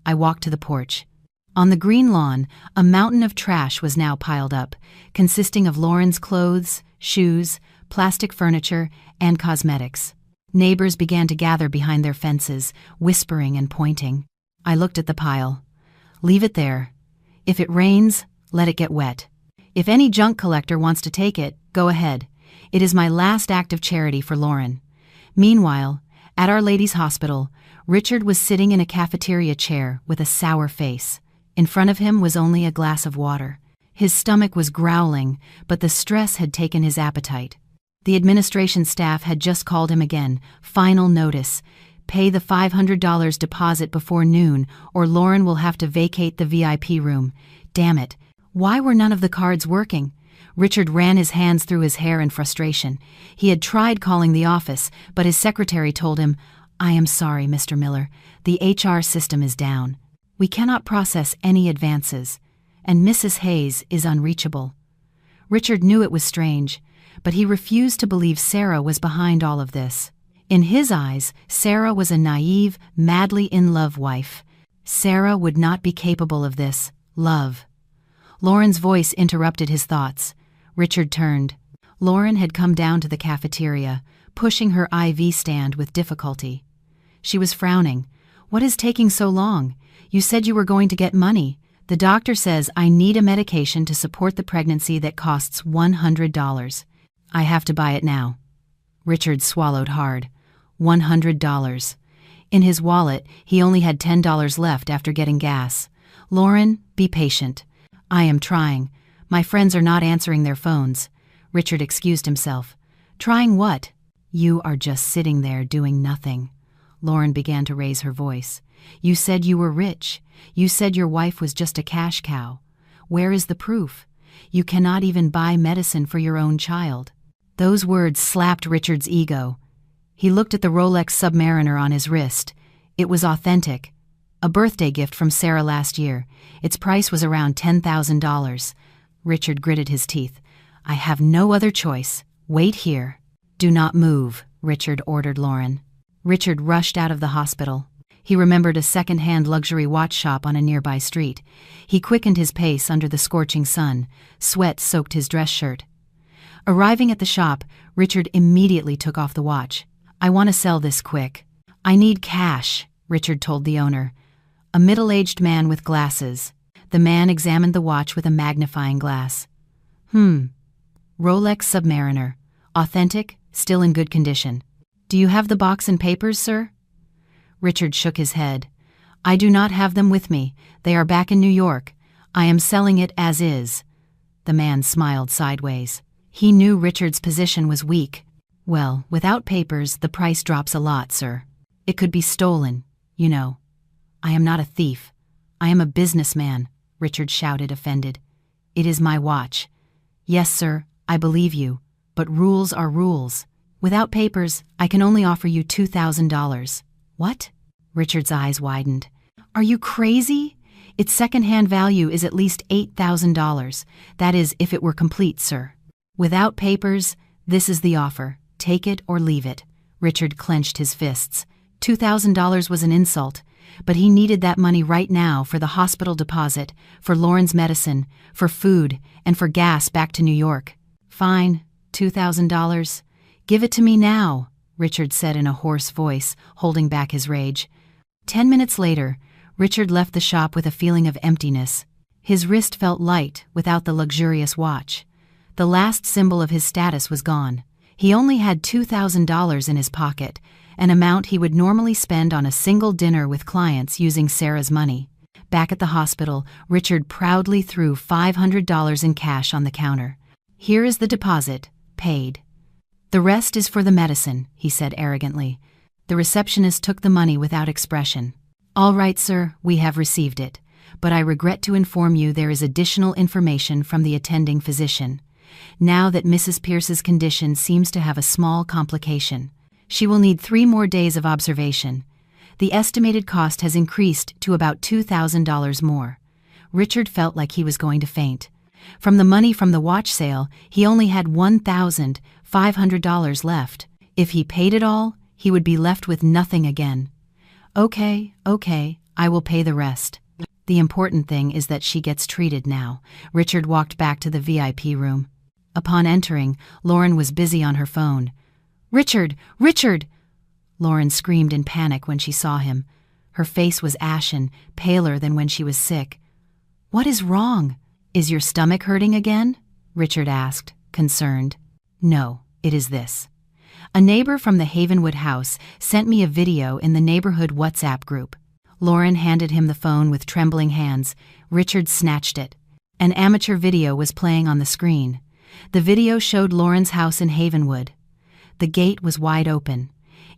I walked to the porch. On the green lawn, a mountain of trash was now piled up, consisting of Lauren's clothes, shoes, plastic furniture, and cosmetics. Neighbors began to gather behind their fences, whispering and pointing. I looked at the pile. Leave it there. If it rains, let it get wet. If any junk collector wants to take it, go ahead. It is my last act of charity for Lauren. Meanwhile, at Our Lady's Hospital, Richard was sitting in a cafeteria chair with a sour face. In front of him was only a glass of water. His stomach was growling, but the stress had taken his appetite. The administration staff had just called him again. Final notice. Pay the $500 deposit before noon, or Lauren will have to vacate the VIP room. Damn it. Why were none of the cards working? Richard ran his hands through his hair in frustration. He had tried calling the office, but his secretary told him, I am sorry, Mr. Miller. The HR system is down. We cannot process any advances, and Mrs. Hayes is unreachable. Richard knew it was strange, but he refused to believe Sarah was behind all of this. In his eyes, Sarah was a naive, madly in love wife. Sarah would not be capable of this. Love. Lauren's voice interrupted his thoughts. Richard turned. Lauren had come down to the cafeteria, pushing her IV stand with difficulty. She was frowning. What is taking so long? You said you were going to get money. The doctor says I need a medication to support the pregnancy that costs $100. I have to buy it now. Richard swallowed hard. $100. In his wallet, he only had $10 left after getting gas. Lauren, be patient. I am trying. My friends are not answering their phones. Richard excused himself. Trying what? You are just sitting there doing nothing. Lauren began to raise her voice. You said you were rich. You said your wife was just a cash cow. Where is the proof? You cannot even buy medicine for your own child. Those words slapped Richard's ego. He looked at the Rolex Submariner on his wrist. It was authentic. A birthday gift from Sarah last year. Its price was around $10,000. Richard gritted his teeth. I have no other choice. Wait here. Do not move, Richard ordered Lauren. Richard rushed out of the hospital. He remembered a second-hand luxury watch shop on a nearby street. He quickened his pace under the scorching sun. Sweat soaked his dress shirt. Arriving at the shop, Richard immediately took off the watch. I want to sell this quick. I need cash, Richard told the owner. A middle-aged man with glasses. The man examined the watch with a magnifying glass. Rolex Submariner. Authentic, still in good condition. Do you have the box and papers, sir? Richard shook his head. I do not have them with me. They are back in New York. I am selling it as is. The man smiled sideways. He knew Richard's position was weak. Well, without papers, the price drops a lot, sir. It could be stolen, you know. I am not a thief. I am a businessman, Richard shouted, offended. It is my watch. Yes, sir, I believe you. But rules are rules. Without papers, I can only offer you $2,000. What? Richard's eyes widened. Are you crazy? Its second-hand value is at least $8,000. That is, if it were complete, sir. Without papers, this is the offer. Take it or leave it. Richard clenched his fists. $2,000 was an insult, but he needed that money right now for the hospital deposit, for Lauren's medicine, for food, and for gas back to New York. Fine, $2,000. Give it to me now, Richard said in a hoarse voice, holding back his rage. 10 minutes later, Richard left the shop with a feeling of emptiness. His wrist felt light without the luxurious watch. The last symbol of his status was gone. He only had $2,000 in his pocket, an amount he would normally spend on a single dinner with clients using Sarah's money. Back at the hospital, Richard proudly threw $500 in cash on the counter. Here is the deposit, paid. The rest is for the medicine, he said arrogantly. The receptionist took the money without expression. All right, sir, we have received it, but I regret to inform you there is additional information from the attending physician. Now that Mrs. Pierce's condition seems to have a small complication, she will need 3 more days of observation. The estimated cost has increased to about $2,000 more. Richard felt like he was going to faint. From the money from the watch sale, he only had $1,500 left. If he paid it all, he would be left with nothing again. Okay, I will pay the rest. The important thing is that she gets treated now. Richard walked back to the VIP room. Upon entering, Lauren was busy on her phone. Richard! Richard! Lauren screamed in panic when she saw him. Her face was ashen, paler than when she was sick. What is wrong? Is your stomach hurting again? Richard asked, concerned. No, it is this. A neighbor from the Havenwood house sent me a video in the neighborhood WhatsApp group. Lauren handed him the phone with trembling hands. Richard snatched it. An amateur video was playing on the screen. The video showed Lauren's house in Havenwood. The gate was wide open.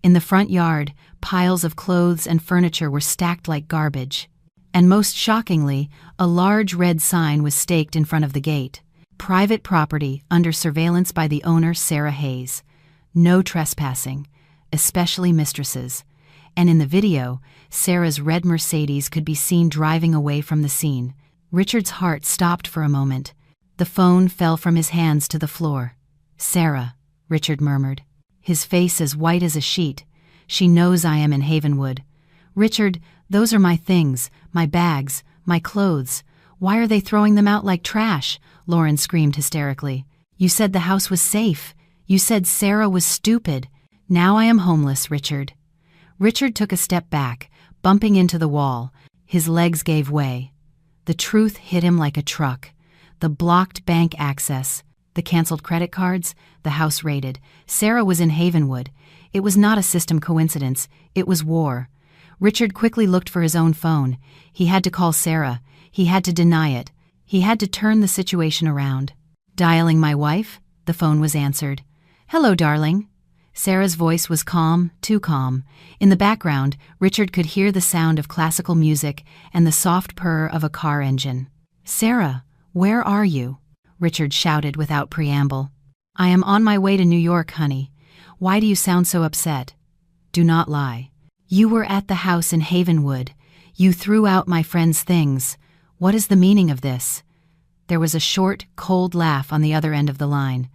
In the front yard, piles of clothes and furniture were stacked like garbage. And most shockingly, a large red sign was staked in front of the gate. Private property under surveillance by the owner, Sarah Hayes. No trespassing, especially mistresses. And in the video, Sarah's red Mercedes could be seen driving away from the scene. Richard's heart stopped for a moment. The phone fell from his hands to the floor. Sarah, Richard murmured, his face as white as a sheet. She knows I am in Havenwood. Richard, those are my things, my bags, my clothes. Why are they throwing them out like trash? Lauren screamed hysterically. You said the house was safe. You said Sarah was stupid. Now I am homeless, Richard. Richard took a step back, bumping into the wall. His legs gave way. The truth hit him like a truck. The blocked bank access, the canceled credit cards, the house raided. Sarah was in Havenwood. It was not a system coincidence. It was war. Richard quickly looked for his own phone. He had to call Sarah. He had to deny it. He had to turn the situation around. Dialing my wife, the phone was answered. "Hello, darling." Sarah's voice was calm, too calm. In the background, Richard could hear the sound of classical music and the soft purr of a car engine. "Sarah, where are you?" Richard shouted without preamble. "I am on my way to New York, honey. Why do you sound so upset?" "Do not lie. You were at the house in Havenwood. You threw out my friend's things. What is the meaning of this?" There was a short, cold laugh on the other end of the line.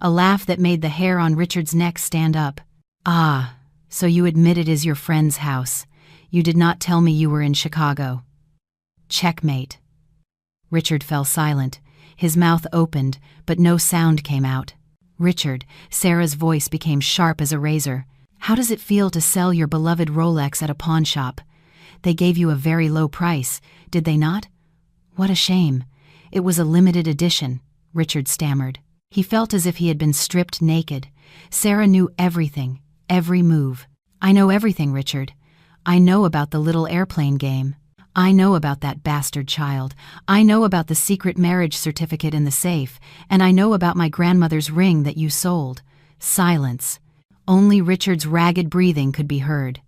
A laugh that made the hair on Richard's neck stand up. "Ah, so you admit it is your friend's house. You did not tell me you were in Chicago." Checkmate. Richard fell silent. His mouth opened, but no sound came out. "Richard," Sarah's voice became sharp as a razor. "How does it feel to sell your beloved Rolex at a pawn shop? They gave you a very low price, did they not?" "What a shame. It was a limited edition," Richard stammered. He felt as if he had been stripped naked. Sarah knew everything, every move. "I know everything, Richard. I know about the little airplane game. I know about that bastard child. I know about the secret marriage certificate in the safe, and I know about my grandmother's ring that you sold." Silence. Only Richard's ragged breathing could be heard.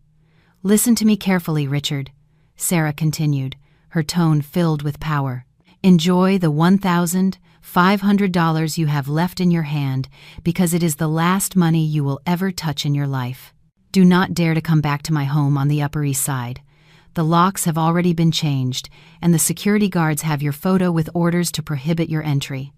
"Listen to me carefully, Richard," Sarah continued, her tone filled with power. "Enjoy the $1,500 you have left in your hand, because it is the last money you will ever touch in your life. Do not dare to come back to my home on the Upper East Side. The locks have already been changed, and the security guards have your photo with orders to prohibit your entry."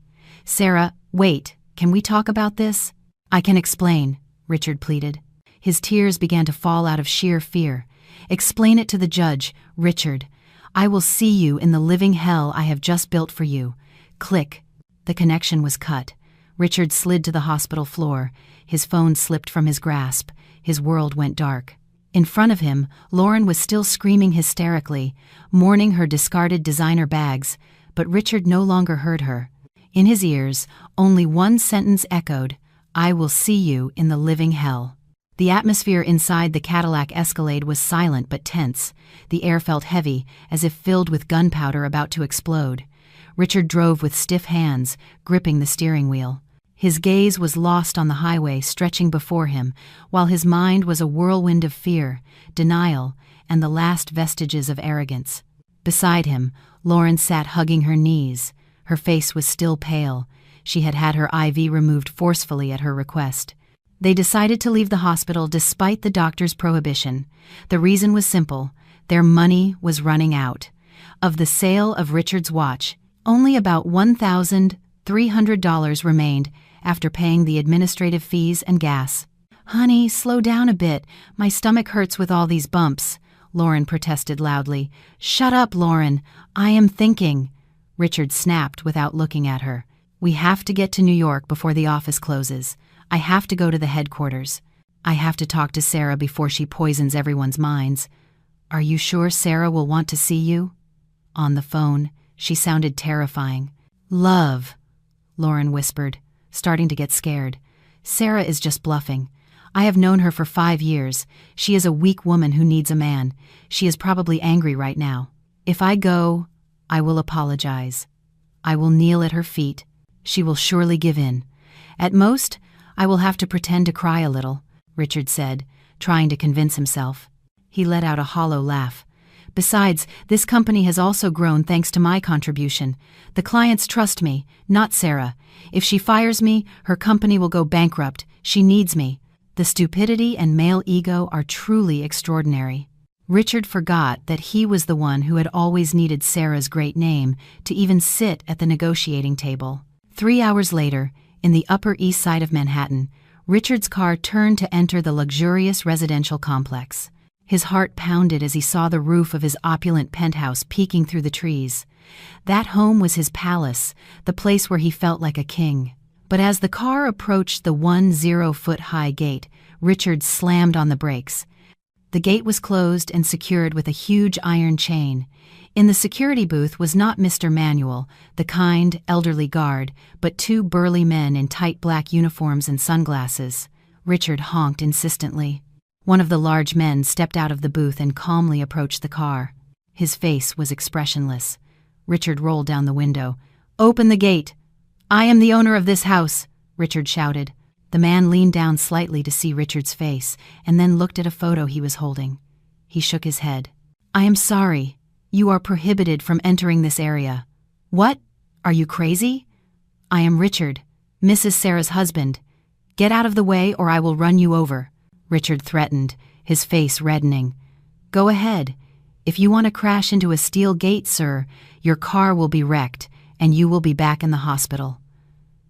"Sarah, wait, can we talk about this?" "I can explain," Richard pleaded. His tears began to fall out of sheer fear. "Explain it to the judge, Richard. I will see you in the living hell I have just built for you." Click. The connection was cut. Richard slid to the hospital floor. His phone slipped from his grasp. His world went dark. In front of him, Lauren was still screaming hysterically, mourning her discarded designer bags, but Richard no longer heard her. In his ears, only one sentence echoed, "I will see you in the living hell." The atmosphere inside the Cadillac Escalade was silent but tense. The air felt heavy, as if filled with gunpowder about to explode. Richard drove with stiff hands, gripping the steering wheel. His gaze was lost on the highway stretching before him, while his mind was a whirlwind of fear, denial, and the last vestiges of arrogance. Beside him, Lauren sat hugging her knees. Her face was still pale. She had had her IV removed forcefully at her request. They decided to leave the hospital despite the doctor's prohibition. The reason was simple. Their money was running out. Of the sale of Richard's watch, only about $1,300 remained after paying the administrative fees and gas. "Honey, slow down a bit. My stomach hurts with all these bumps," Lauren protested loudly. "Shut up, Lauren. I am thinking." Richard snapped without looking at her. "We have to get to New York before the office closes. I have to go to the headquarters. I have to talk to Sarah before she poisons everyone's minds." "Are you sure Sarah will want to see you?" On the phone, she sounded terrifying. "Love," Lauren whispered, starting to get scared. "Sarah is just bluffing. I have known her for 5 years. She is a weak woman who needs a man. She is probably angry right now. If I go, I will apologize. I will kneel at her feet. She will surely give in. At most, I will have to pretend to cry a little," Richard said, trying to convince himself. He let out a hollow laugh. "Besides, this company has also grown thanks to my contribution. The clients trust me, not Sarah. If she fires me, her company will go bankrupt. She needs me. The stupidity and male ego are truly extraordinary." Richard forgot that he was the one who had always needed Sarah's great name to even sit at the negotiating table. 3 hours later, in the Upper East Side of Manhattan, Richard's car turned to enter the luxurious residential complex. His heart pounded as he saw the roof of his opulent penthouse peeking through the trees. That home was his palace, the place where he felt like a king. But as the car approached the 10-foot-high gate, Richard slammed on the brakes. The gate was closed and secured with a huge iron chain. In the security booth was not Mr. Manuel, the kind, elderly guard, but 2 burly men in tight black uniforms and sunglasses. Richard honked insistently. One of the large men stepped out of the booth and calmly approached the car. His face was expressionless. Richard rolled down the window. "Open the gate." "I am the owner of this house," Richard shouted. The man leaned down slightly to see Richard's face and then looked at a photo he was holding. He shook his head. "I am sorry. You are prohibited from entering this area." "What? Are you crazy?" "I am Richard, Mrs. Sarah's husband. Get out of the way or I will run you over," Richard threatened, his face reddening. "Go ahead. If you want to crash into a steel gate, sir, your car will be wrecked and you will be back in the hospital."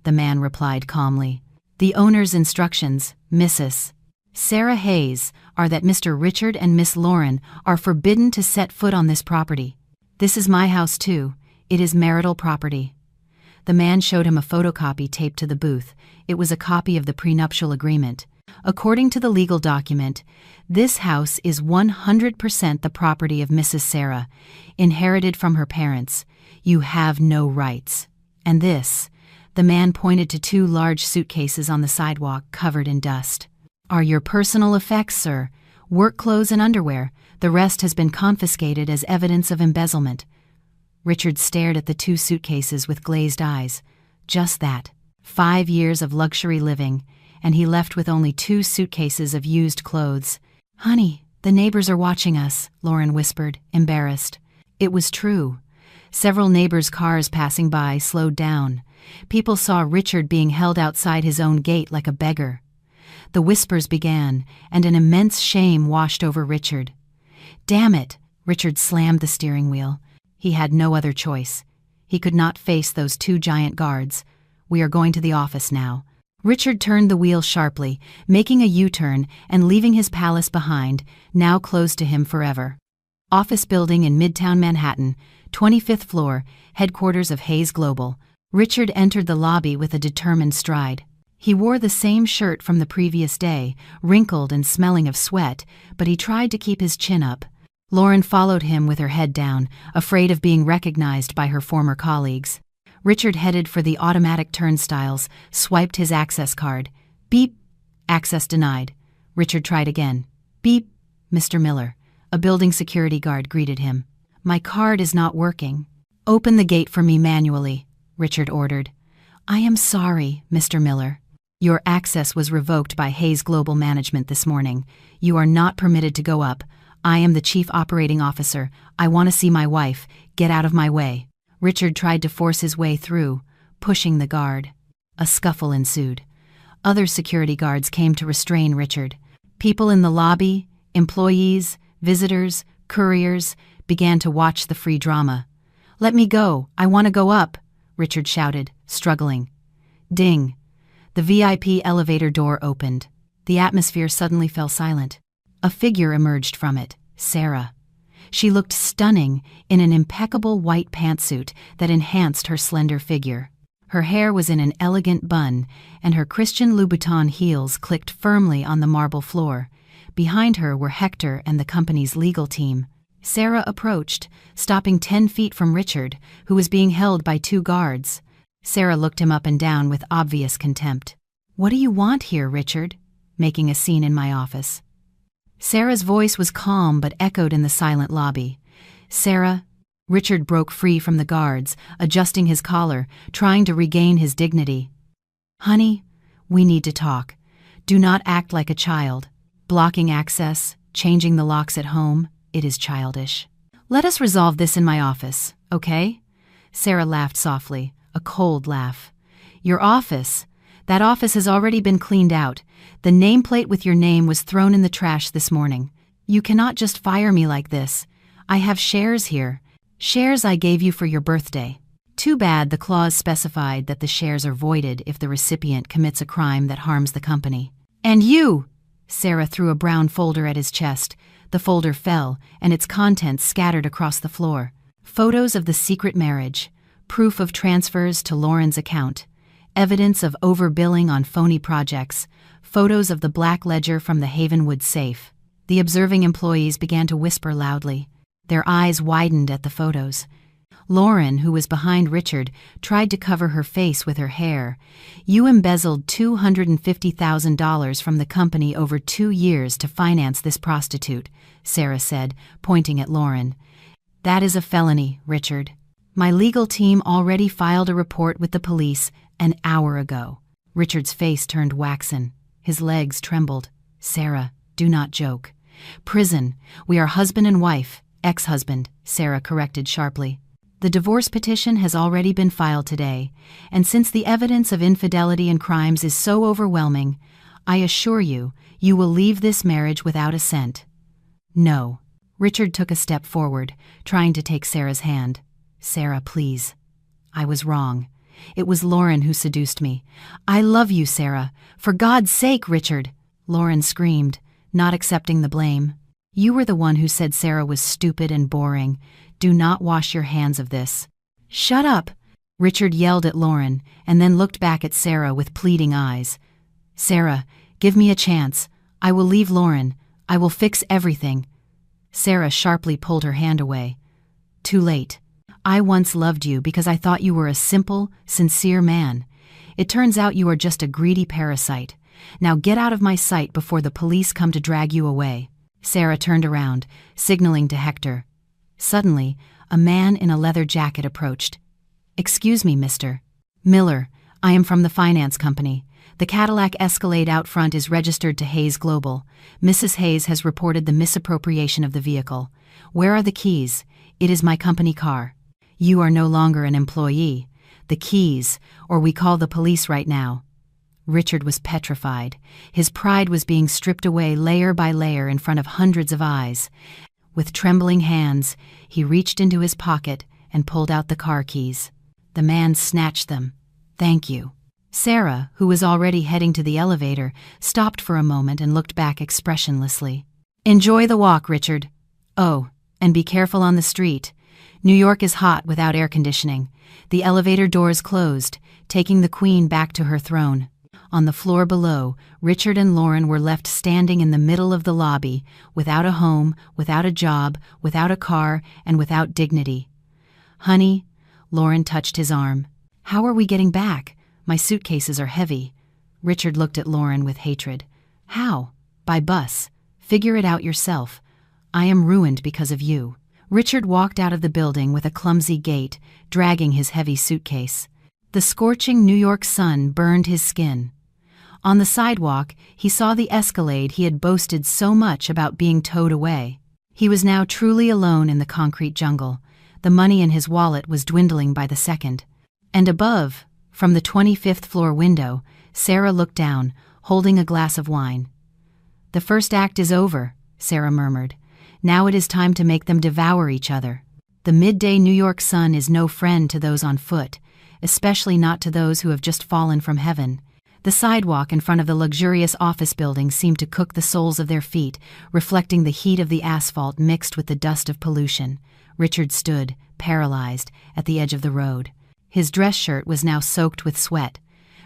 The man replied calmly. "The owner's instructions, Mrs. Sarah Hayes, are that Mr. Richard and Miss Lauren are forbidden to set foot on this property. This is my house too. It is marital property." The man showed him a photocopy taped to the booth. It was a copy of the prenuptial agreement. According to the legal document, this house is 100% the property of Mrs. Sarah, inherited from her parents. You have no rights. And this, the man pointed to 2 large suitcases on the sidewalk covered in dust, "are your personal effects, sir. Work clothes and underwear. The rest has been confiscated as evidence of embezzlement." Richard stared at the 2 suitcases with glazed eyes. Just that. 5 years of luxury living, and he left with only 2 suitcases of used clothes. "Honey, the neighbors are watching us," Lauren whispered, embarrassed. It was true. Several neighbors' cars passing by slowed down. People saw Richard being held outside his own gate like a beggar. The whispers began, and an immense shame washed over Richard. "Damn it!" Richard slammed the steering wheel. He had no other choice. He could not face those 2 giant guards. "We are going to the office now." Richard turned the wheel sharply, making a U-turn and leaving his palace behind, now closed to him forever. Office building in Midtown Manhattan, 25th floor, headquarters of Hayes Global. Richard entered the lobby with a determined stride. He wore the same shirt from the previous day, wrinkled and smelling of sweat, but he tried to keep his chin up. Lauren followed him with her head down, afraid of being recognized by her former colleagues. Richard headed for the automatic turnstiles, swiped his access card. Beep. Access denied. Richard tried again. Beep. Mr. Miller. A building security guard greeted him. "My card is not working." "Open the gate for me manually," Richard ordered. "I am sorry, Mr. Miller. Your access was revoked by Hayes Global Management this morning. You are not permitted to go up. I am the chief operating officer. I want to see my wife. Get out of my way." Richard tried to force his way through, pushing the guard. A scuffle ensued. Other security guards came to restrain Richard. People in the lobby, employees, visitors, couriers, began to watch the free drama. "Let me go. I want to go up," Richard shouted, struggling. Ding. The VIP elevator door opened. The atmosphere suddenly fell silent. A figure emerged from it, Sarah. She looked stunning in an impeccable white pantsuit that enhanced her slender figure. Her hair was in an elegant bun, and her Christian Louboutin heels clicked firmly on the marble floor. Behind her were Hector and the company's legal team. Sarah approached, stopping 10 feet from Richard, who was being held by 2 guards. Sarah looked him up and down with obvious contempt. "What do you want here, Richard?" "Making a scene in my office." Sarah's voice was calm but echoed in the silent lobby. "Sarah..." Richard broke free from the guards, adjusting his collar, trying to regain his dignity. "Honey, we need to talk. Do not act like a child. Blocking access, changing the locks at home, it is childish. Let us resolve this in my office, okay?" Sarah laughed softly, a cold laugh. "Your office? That office has already been cleaned out. The nameplate with your name was thrown in the trash this morning. You cannot just fire me like this. I have shares here. Shares I gave you for your birthday. Too bad the clause specified that the shares are voided if the recipient commits a crime that harms the company." "And you!" Sarah threw a brown folder at his chest. The folder fell, and its contents scattered across the floor. Photos of the secret marriage, proof of transfers to Lauren's account, evidence of overbilling on phony projects, photos of the black ledger from the Havenwood safe. The observing employees began to whisper loudly. Their eyes widened at the photos. Lauren, who was behind Richard, tried to cover her face with her hair. "You embezzled $250,000 from the company over 2 years to finance this prostitute," Sarah said, pointing at Lauren. "That is a felony, Richard. My legal team already filed a report with the police an hour ago." Richard's face turned waxen. His legs trembled. Sarah, do not joke. Prison. We are husband and wife. Ex-husband, Sarah corrected sharply. The divorce petition has already been filed today, and since the evidence of infidelity and crimes is so overwhelming, I assure you, you will leave this marriage without a cent. No. Richard took a step forward, trying to take Sarah's hand. Sarah, please. I was wrong. It was Lauren who seduced me. I love you, Sarah. For God's sake, Richard! Lauren screamed, not accepting the blame. You were the one who said Sarah was stupid and boring. Do not wash your hands of this. Shut up! Richard yelled at Lauren, and then looked back at Sarah with pleading eyes. Sarah, give me a chance. I will leave Lauren. I will fix everything. Sarah sharply pulled her hand away. Too late. I once loved you because I thought you were a simple, sincere man. It turns out you are just a greedy parasite. Now get out of my sight before the police come to drag you away. Sarah turned around, signaling to Hector. Suddenly, a man in a leather jacket approached. Excuse me, Mr. Miller. I am from the finance company. The Cadillac Escalade out front is registered to Hayes Global. Mrs. Hayes has reported the misappropriation of the vehicle. Where are the keys? It is my company car. You are no longer an employee. The keys, or we call the police right now. Richard was petrified. His pride was being stripped away layer by layer in front of hundreds of eyes. With trembling hands, he reached into his pocket and pulled out the car keys. The man snatched them. Thank you. Sarah, who was already heading to the elevator, stopped for a moment and looked back expressionlessly. Enjoy the walk, Richard. Oh, and be careful on the street. New York is hot without air conditioning. The elevator doors closed, taking the Queen back to her throne. On the floor below, Richard and Lauren were left standing in the middle of the lobby, without a home, without a job, without a car, and without dignity. Honey, Lauren touched his arm. How are we getting back? My suitcases are heavy. Richard looked at Lauren with hatred. How? By bus. Figure it out yourself. I am ruined because of you. Richard walked out of the building with a clumsy gait, dragging his heavy suitcase. The scorching New York sun burned his skin. On the sidewalk, he saw the Escalade he had boasted so much about being towed away. He was now truly alone in the concrete jungle. The money in his wallet was dwindling by the second. And above, from the 25th floor window, Sarah looked down, holding a glass of wine. The first act is over, Sarah murmured. Now it is time to make them devour each other. The midday New York sun is no friend to those on foot, especially not to those who have just fallen from heaven. The sidewalk in front of the luxurious office building seemed to cook the soles of their feet, reflecting the heat of the asphalt mixed with the dust of pollution. Richard stood, paralyzed, at the edge of the road. His dress shirt was now soaked with sweat.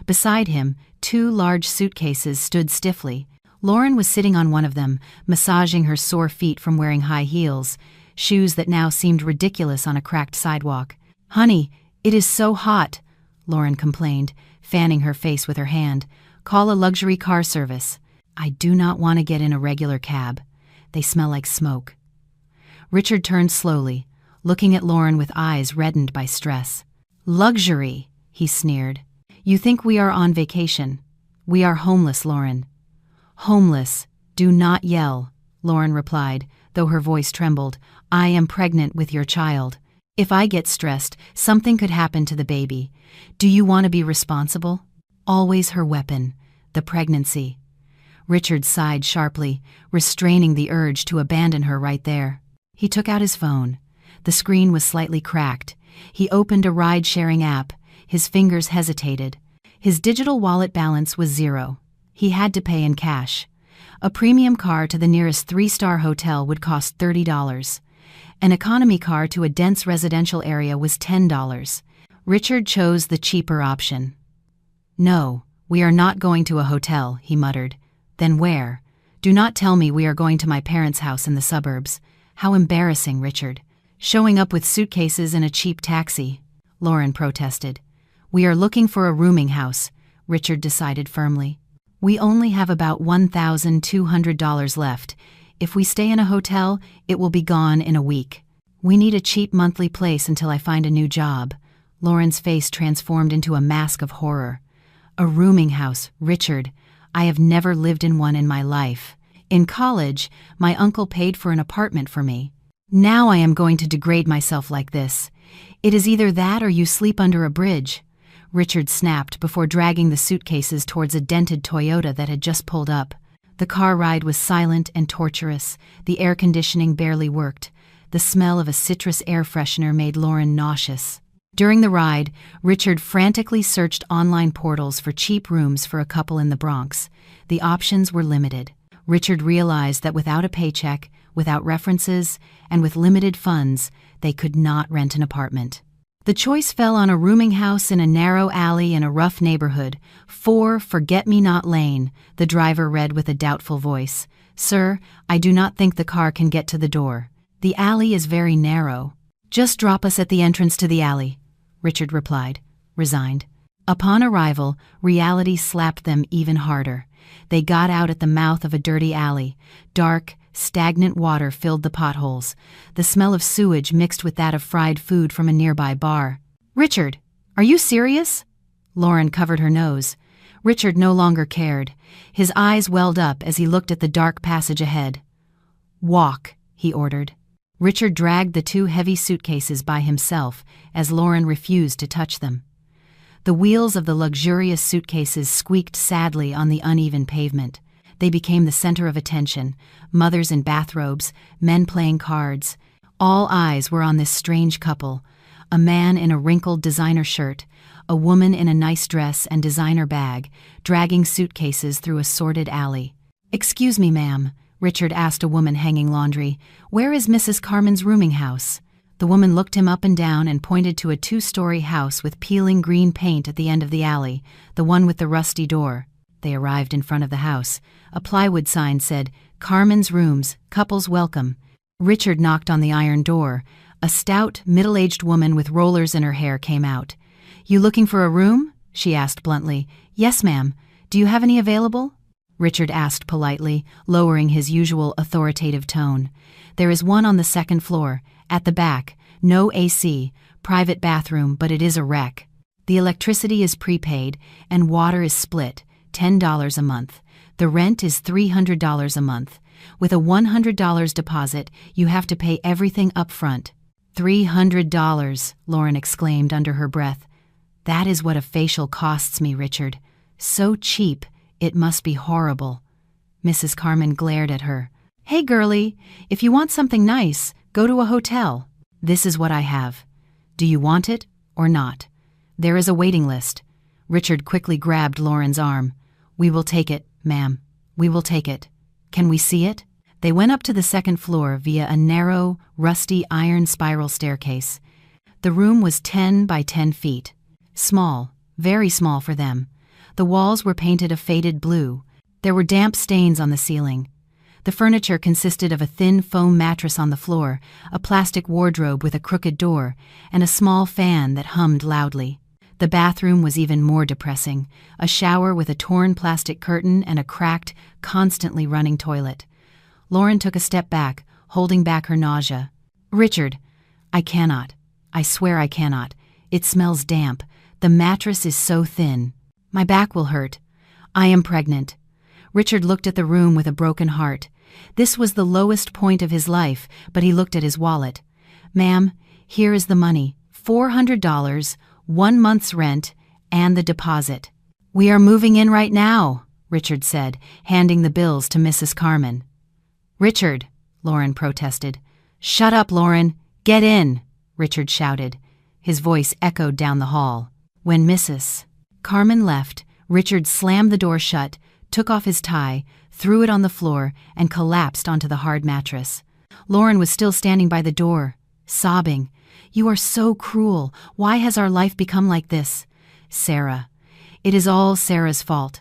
Beside him, 2 large suitcases stood stiffly. Lauren was sitting on one of them, massaging her sore feet from wearing high heels, shoes that now seemed ridiculous on a cracked sidewalk. Honey, it is so hot, Lauren complained, fanning her face with her hand. Call a luxury car service. I do not want to get in a regular cab. They smell like smoke. Richard turned slowly, looking at Lauren with eyes reddened by stress. Luxury, he sneered. You think we are on vacation. We are homeless, Lauren. Homeless. Do not yell, Lauren replied, though her voice trembled. I am pregnant with your child. If I get stressed, something could happen to the baby. Do you want to be responsible? Always her weapon, the pregnancy. Richard sighed sharply, restraining the urge to abandon her right there. He took out his phone. The screen was slightly cracked. He opened a ride-sharing app. His fingers hesitated. His digital wallet balance was 0. He had to pay in cash. A premium car to the nearest 3-star hotel would cost $30. An economy car to a dense residential area was $10. Richard chose the cheaper option. No, we are not going to a hotel, he muttered. Then where? Do not tell me we are going to my parents' house in the suburbs. How embarrassing, Richard. Showing up with suitcases in a cheap taxi, Lauren protested. We are looking for a rooming house, Richard decided firmly. We only have about $1,200 left. If we stay in a hotel, it will be gone in a week. We need a cheap monthly place until I find a new job. Lauren's face transformed into a mask of horror. A rooming house, Richard. I have never lived in one in my life. In college, my uncle paid for an apartment for me. Now I am going to degrade myself like this. It is either that or you sleep under a bridge. Richard snapped before dragging the suitcases towards a dented Toyota that had just pulled up. The car ride was silent and torturous. The air conditioning barely worked. The smell of a citrus air freshener made Lauren nauseous. During the ride, Richard frantically searched online portals for cheap rooms for a couple in the Bronx. The options were limited. Richard realized that without a paycheck, without references, and with limited funds, they could not rent an apartment. The choice fell on a rooming house in a narrow alley in a rough neighborhood. 4 Forget-Me-Not Lane, the driver read with a doubtful voice. Sir, I do not think the car can get to the door. The alley is very narrow. Just drop us at the entrance to the alley, Richard replied, resigned. Upon arrival, reality slapped them even harder. They got out at the mouth of a dirty alley. Dark, stagnant water filled the potholes. The smell of sewage mixed with that of fried food from a nearby bar. Richard, are you serious? Lauren covered her nose. Richard no longer cared. His eyes welled up as he looked at the dark passage ahead. Walk, he ordered. Richard dragged the 2 heavy suitcases by himself as Lauren refused to touch them. The wheels of the luxurious suitcases squeaked sadly on the uneven pavement. They became the center of attention. Mothers in bathrobes, men playing cards. All eyes were on this strange couple. A man in a wrinkled designer shirt, a woman in a nice dress and designer bag, dragging suitcases through a sordid alley. Excuse me, ma'am, Richard asked a woman hanging laundry. Where is Mrs. Carmen's rooming house? The woman looked him up and down and pointed to a 2-story house with peeling green paint at the end of the alley, the one with the rusty door. They arrived in front of the house. A plywood sign said, Carmen's Rooms, Couples Welcome. Richard knocked on the iron door. A stout, middle-aged woman with rollers in her hair came out. You looking for a room? She asked bluntly. Yes, ma'am. Do you have any available? Richard asked politely, lowering his usual authoritative tone. There is one on the 2nd floor, at the back, no AC, private bathroom, but it is a wreck. The electricity is prepaid, and water is split, $10 a month. The rent is $300 a month. With a $100 deposit, you have to pay everything up front. $300, Lauren exclaimed under her breath. That is what a facial costs me, Richard. So cheap, it must be horrible. Mrs. Carmen glared at her. Hey, girlie, if you want something nice, go to a hotel. This is what I have. Do you want it or not? There is a waiting list. Richard quickly grabbed Lauren's arm. We will take it, ma'am. We will take it. Can we see it? They went up to the 2nd floor via a narrow, rusty iron spiral staircase. The room was 10 by 10 feet. Small, very small for them. The walls were painted a faded blue. There were damp stains on the ceiling. The furniture consisted of a thin foam mattress on the floor, a plastic wardrobe with a crooked door, and a small fan that hummed loudly. The bathroom was even more depressing, a shower with a torn plastic curtain and a cracked, constantly running toilet. Lauren took a step back, holding back her nausea. Richard, I cannot. I swear I cannot. It smells damp. The mattress is so thin. My back will hurt. I am pregnant. Richard looked at the room with a broken heart. This was the lowest point of his life, but he looked at his wallet. Ma'am, here is the money. $400, 1 month's rent, and the deposit. We are moving in right now, Richard said, handing the bills to Mrs. Carmen. Richard, Lauren protested. Shut up, Lauren. Get in, Richard shouted. His voice echoed down the hall. When Mrs. Carmen left, Richard slammed the door shut, took off his tie, threw it on the floor, and collapsed onto the hard mattress. Lauren was still standing by the door, sobbing. You are so cruel. Why has our life become like this? Sarah. It is all Sarah's fault.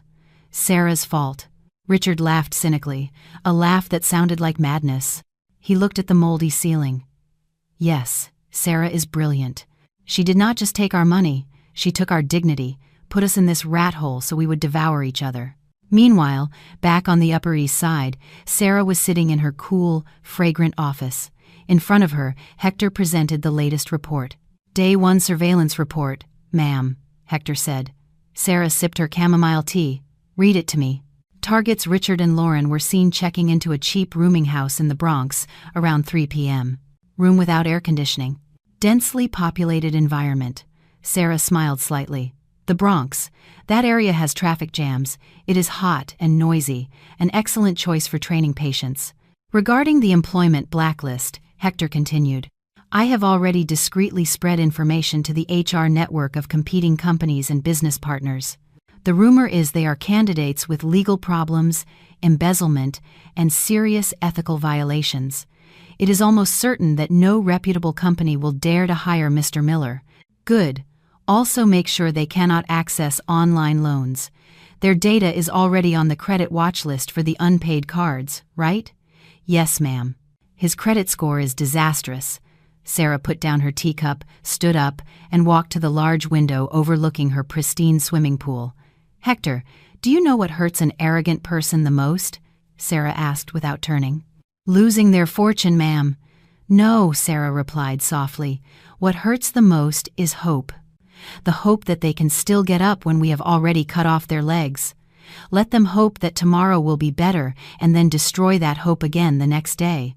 Sarah's fault. Richard laughed cynically, a laugh that sounded like madness. He looked at the moldy ceiling. Yes, Sarah is brilliant. She did not just take our money, she took our dignity, put us in this rat hole so we would devour each other. Meanwhile, back on the Upper East Side, Sarah was sitting in her cool, fragrant office. In front of her, Hector presented the latest report. Day 1 surveillance report, ma'am, Hector said. Sarah sipped her chamomile tea. Read it to me. Targets Richard and Lauren were seen checking into a cheap rooming house in the Bronx around 3 p.m. Room without air conditioning. Densely populated environment. Sarah smiled slightly. The Bronx. That area has traffic jams. It is hot and noisy, an excellent choice for training patients. Regarding the employment blacklist, Hector continued, I have already discreetly spread information to the HR network of competing companies and business partners. The rumor is they are candidates with legal problems, embezzlement, and serious ethical violations. It is almost certain that no reputable company will dare to hire Mr. Miller. Good. Also make sure they cannot access online loans. Their data is already on the credit watch list for the unpaid cards, right? Yes, ma'am. His credit score is disastrous. Sarah put down her teacup, stood up, and walked to the large window overlooking her pristine swimming pool. Hector, do you know what hurts an arrogant person the most? Sarah asked without turning. Losing their fortune, ma'am. No, Sarah replied softly. What hurts the most is hope. The hope that they can still get up when we have already cut off their legs. Let them hope that tomorrow will be better and then destroy that hope again the next day.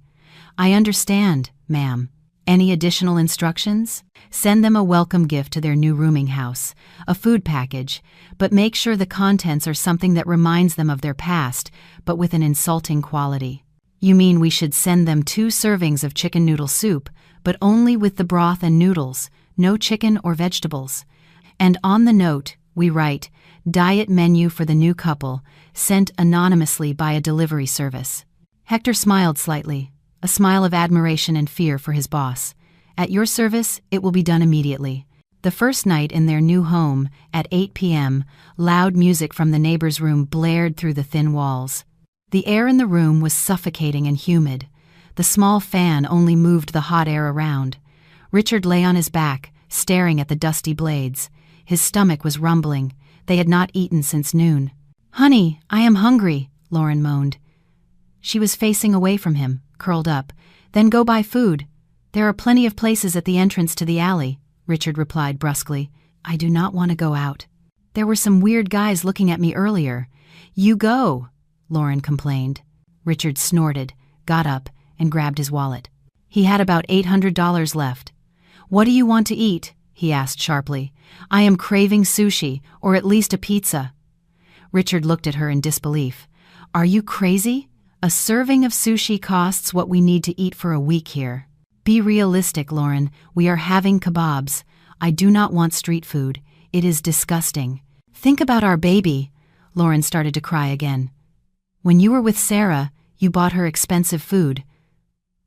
I understand, ma'am. Any additional instructions? Send them a welcome gift to their new rooming house, a food package, but make sure the contents are something that reminds them of their past, but with an insulting quality. You mean we should send them 2 servings of chicken noodle soup, but only with the broth and noodles, no chicken or vegetables. And on the note, we write, diet menu for the new couple, sent anonymously by a delivery service. Hector smiled slightly, a smile of admiration and fear for his boss. At your service, it will be done immediately. The first night in their new home, at 8 p.m., loud music from the neighbor's room blared through the thin walls. The air in the room was suffocating and humid. The small fan only moved the hot air around. Richard lay on his back, staring at the dusty blades. His stomach was rumbling. They had not eaten since noon. Honey, I am hungry, Lauren moaned. She was facing away from him, curled up. Then go buy food. There are plenty of places at the entrance to the alley, Richard replied brusquely. I do not want to go out. There were some weird guys looking at me earlier. You go, Lauren complained. Richard snorted, got up, and grabbed his wallet. He had about $800 left. What do you want to eat? He asked sharply. I am craving sushi, or at least a pizza. Richard looked at her in disbelief. Are you crazy? A serving of sushi costs what we need to eat for a week here. Be realistic, Lauren. We are having kebabs. I do not want street food. It is disgusting. Think about our baby. Lauren started to cry again. When you were with Sarah, you bought her expensive food.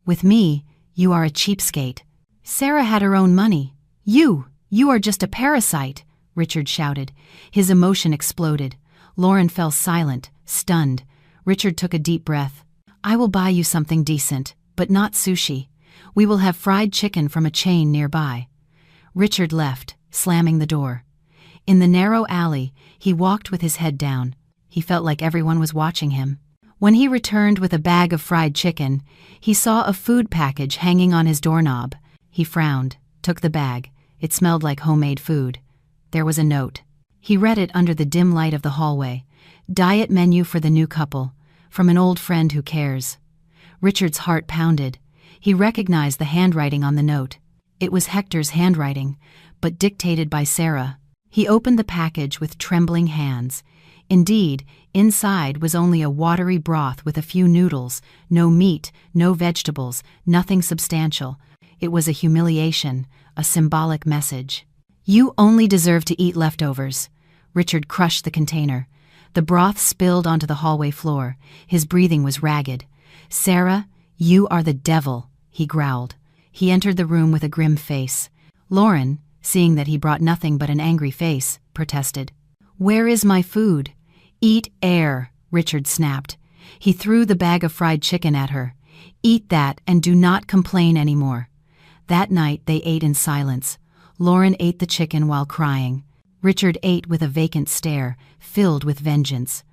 With me, you are a cheapskate. Sarah had her own money. You are just a parasite, Richard shouted. His emotion exploded. Lauren fell silent, stunned. Richard took a deep breath. I will buy you something decent, but not sushi. We will have fried chicken from a chain nearby. Richard left, slamming the door. In the narrow alley, he walked with his head down. He felt like everyone was watching him. When he returned with a bag of fried chicken, he saw a food package hanging on his doorknob. He frowned, took the bag. It smelled like homemade food. There was a note. He read it under the dim light of the hallway. Diet menu for the new couple, from an old friend who cares. Richard's heart pounded. He recognized the handwriting on the note. It was Hector's handwriting, but dictated by Sarah. He opened the package with trembling hands. Indeed, inside was only a watery broth with a few noodles, no meat, no vegetables, nothing substantial. It was a humiliation, a symbolic message. You only deserve to eat leftovers. Richard crushed the container. The broth spilled onto the hallway floor. His breathing was ragged. Sarah, you are the devil, he growled. He entered the room with a grim face. Lauren, seeing that he brought nothing but an angry face, protested. Where is my food? Eat air, Richard snapped. He threw the bag of fried chicken at her. Eat that and do not complain anymore. That night they ate in silence. Lauren ate the chicken while crying. Richard ate with a vacant stare, filled with vengeance.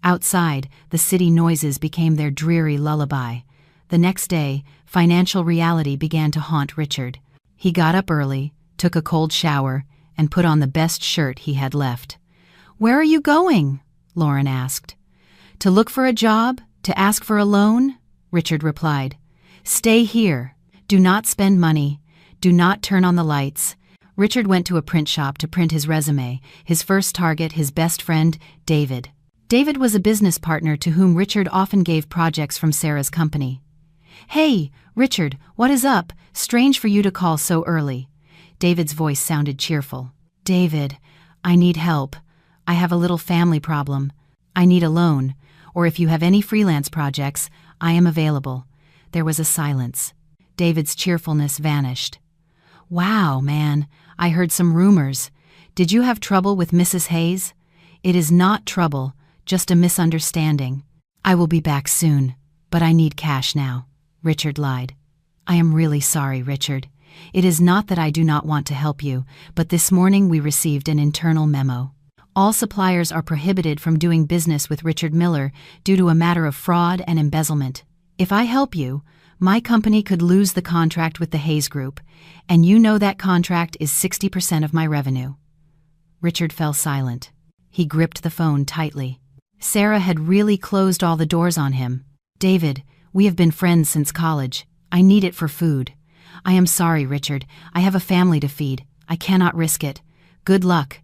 Outside, the city noises became their dreary lullaby. The next day, financial reality began to haunt Richard. He got up early, took a cold shower, and put on the best shirt he had left. "Where are you going?" Lauren asked. "To look for a job? To ask for a loan?" Richard replied. "Stay here. Do not spend money. Do not turn on the lights." Richard went to a print shop to print his resume, his first target his best friend, David. David was a business partner to whom Richard often gave projects from Sarah's company. "Hey, Richard, what is up? Strange for you to call so early." David's voice sounded cheerful. "David, I need help. I have a little family problem. I need a loan, or if you have any freelance projects, I am available." There was a silence. David's cheerfulness vanished. "Wow, man, I heard some rumors. Did you have trouble with Mrs. Hayes?" "It is not trouble, just a misunderstanding. I will be back soon, but I need cash now," Richard lied. "I am really sorry, Richard. It is not that I do not want to help you, but this morning we received an internal memo. All suppliers are prohibited from doing business with Richard Miller due to a matter of fraud and embezzlement. If I help you, my company could lose the contract with the Hayes Group, and you know that contract is 60% of my revenue." Richard fell silent. He gripped the phone tightly. Sarah had really closed all the doors on him. "David, we have been friends since college. I need it for food." "I am sorry, Richard. I have a family to feed. I cannot risk it. Good luck."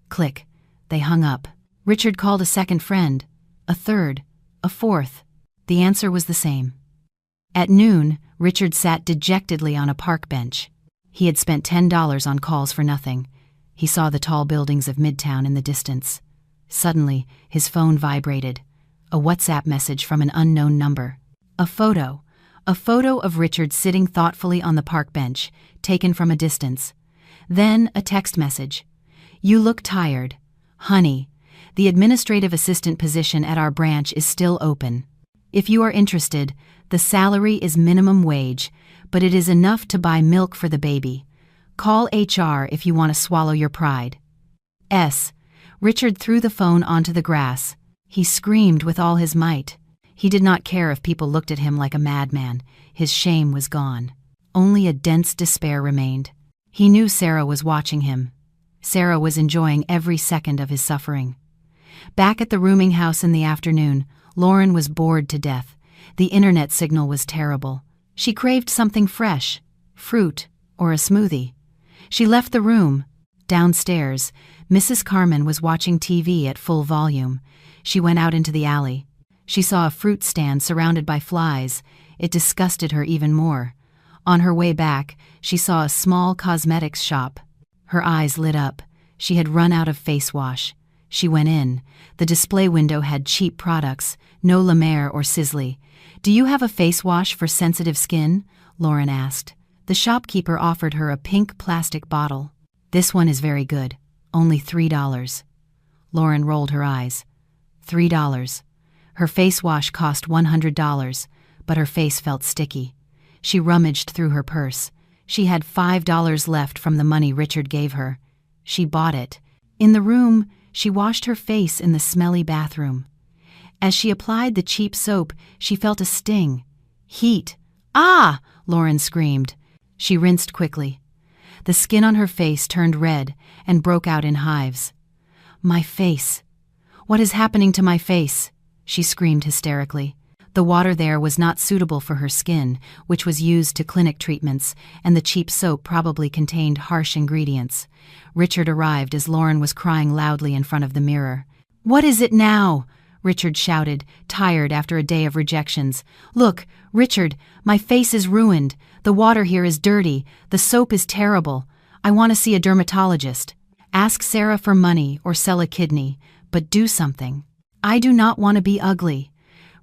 Click. They hung up. Richard called a second friend, a third, a fourth. The answer was the same. At noon, Richard sat dejectedly on a park bench. He had spent $10 on calls for nothing. He saw the tall buildings of Midtown in the distance. Suddenly, his phone vibrated. A WhatsApp message from an unknown number. A photo of Richard sitting thoughtfully on the park bench, taken from a distance. Then a text message. "You look tired. Honey, the administrative assistant position at our branch is still open. If you are interested, the salary is minimum wage, but it is enough to buy milk for the baby. Call HR if you want to swallow your pride." Richard threw the phone onto the grass. He screamed with all his might. He did not care if people looked at him like a madman. His shame was gone. Only a dense despair remained. He knew Sarah was watching him. Sarah was enjoying every second of his suffering. Back at the rooming house in the afternoon, Lauren was bored to death. The internet signal was terrible. She craved something fresh, fruit, or a smoothie. She left the room. Downstairs, Mrs. Carmen was watching TV at full volume. She went out into the alley. She saw a fruit stand surrounded by flies. It disgusted her even more. On her way back, she saw a small cosmetics shop. Her eyes lit up. She had run out of face wash. She went in. The display window had cheap products, no La Mer or Sisley. "Do you have a face wash for sensitive skin?" Lauren asked. The shopkeeper offered her a pink plastic bottle. "This one is very good. Only $3. Lauren rolled her eyes. $3. Her face wash cost $100, but her face felt sticky. She rummaged through her purse. She had $5 left from the money Richard gave her. She bought it. In the room, she washed her face in the smelly bathroom. As she applied the cheap soap, she felt a sting. Heat. "Ah!" Lauren screamed. She rinsed quickly. The skin on her face turned red and broke out in hives. "My face. What is happening to my face?" she screamed hysterically. The water there was not suitable for her skin, which was used to clinic treatments, and the cheap soap probably contained harsh ingredients. Richard arrived as Lauren was crying loudly in front of the mirror. "What is it now?" Richard shouted, tired after a day of rejections. "Look, Richard, my face is ruined. The water here is dirty. The soap is terrible. I want to see a dermatologist. Ask Sarah for money or sell a kidney, but do something. I do not want to be ugly."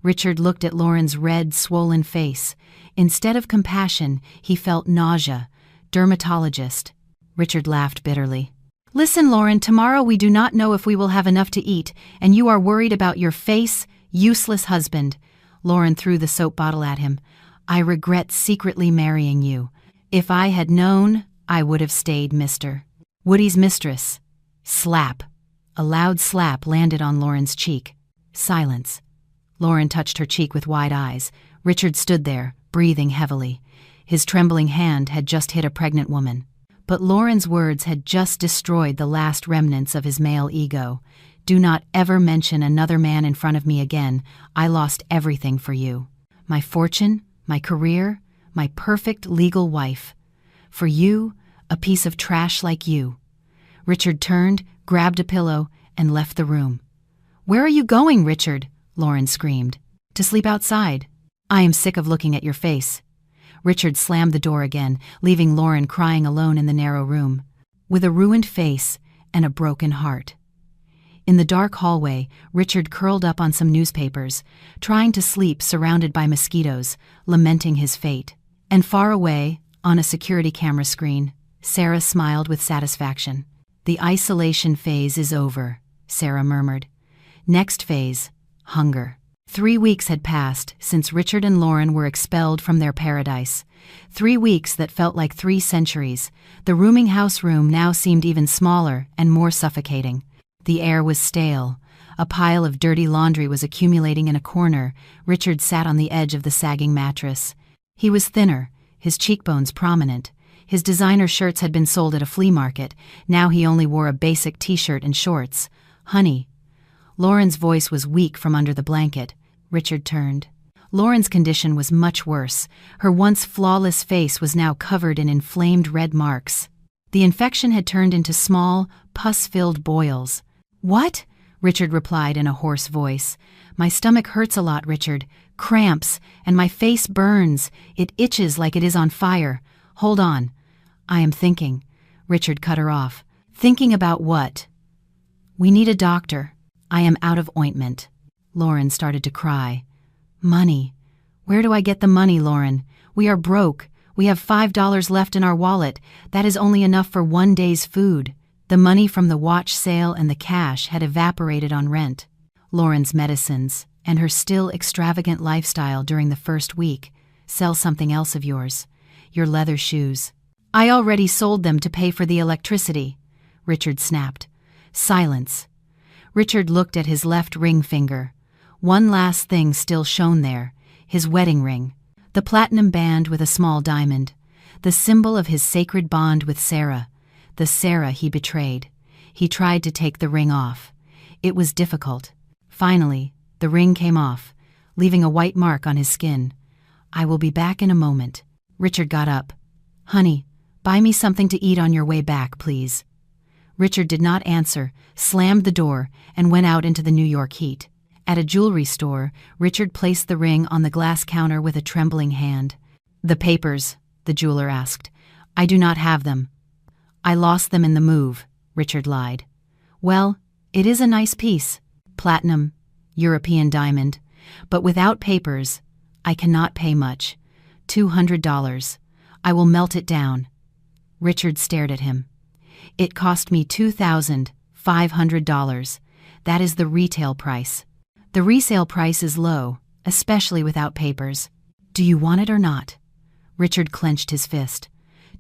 Richard looked at Lauren's red, swollen face. Instead of compassion, he felt nausea. Dermatologist. Richard laughed bitterly. "Listen, Lauren, tomorrow we do not know if we will have enough to eat, and you are worried about your face, useless husband." Lauren threw the soap bottle at him. "I regret secretly marrying you. If I had known, I would have stayed, mister." Woody's mistress. Slap. A loud slap landed on Lauren's cheek. Silence. Lauren touched her cheek with wide eyes. Richard stood there, breathing heavily. His trembling hand had just hit a pregnant woman. But Lauren's words had just destroyed the last remnants of his male ego. Do not ever mention another man in front of me again. I lost everything for you. My fortune, my career, my perfect legal wife. For you, a piece of trash like you." Richard turned, grabbed a pillow, and left the room. "Where are you going, Richard?" Lauren screamed. "To sleep outside. I am sick of looking at your face." Richard slammed the door again, leaving Lauren crying alone in the narrow room, with a ruined face and a broken heart. In the dark hallway, Richard curled up on some newspapers, trying to sleep surrounded by mosquitoes, lamenting his fate. And far away, on a security camera screen, Sarah smiled with satisfaction. "The isolation phase is over," Sarah murmured. "Next phase, hunger." 3 weeks had passed since Richard and Lauren were expelled from their paradise. 3 weeks that felt like 3 centuries. The rooming house room now seemed even smaller and more suffocating. The air was stale. A pile of dirty laundry was accumulating in a corner. Richard sat on the edge of the sagging mattress. He was thinner, his cheekbones prominent. His designer shirts had been sold at a flea market. Now he only wore a basic t-shirt and shorts. "Honey." Lauren's voice was weak from under the blanket. Richard turned. Lauren's condition was much worse. Her once flawless face was now covered in inflamed red marks. The infection had turned into small, pus-filled boils. "What?" Richard replied in a hoarse voice. "My stomach hurts a lot, Richard. Cramps, and my face burns. It itches like it is on fire. Hold on. I am thinking." Richard cut her off. "Thinking about what?" "We need a doctor. I am out of ointment." Lauren started to cry. "Money. Where do I get the money, Lauren? We are broke. We have $5 left in our wallet. That is only enough for 1 day's food." The money from the watch sale and the cash had evaporated on rent. Lauren's medicines, and her still extravagant lifestyle during the first week. "Sell something else of yours. Your leather shoes." "I already sold them to pay for the electricity," Richard snapped. Silence. Richard looked at his left ring finger. One last thing still shone there, his wedding ring. The platinum band with a small diamond. The symbol of his sacred bond with Sarah. The Sarah he betrayed. He tried to take the ring off. It was difficult. Finally, the ring came off, leaving a white mark on his skin. "I will be back in a moment." Richard got up. "Honey, buy me something to eat on your way back, please." Richard did not answer, slammed the door, and went out into the New York heat. At a jewelry store, Richard placed the ring on the glass counter with a trembling hand. "The papers," the jeweler asked. "I do not have them." "I lost them in the move," Richard lied. "Well, it is a nice piece. Platinum, European diamond. But without papers, I cannot pay much. $200. I will melt it down." Richard stared at him. "It cost me $2,500. That is the retail price. The resale price is low, especially without papers. Do you want it or not?" Richard clenched his fist.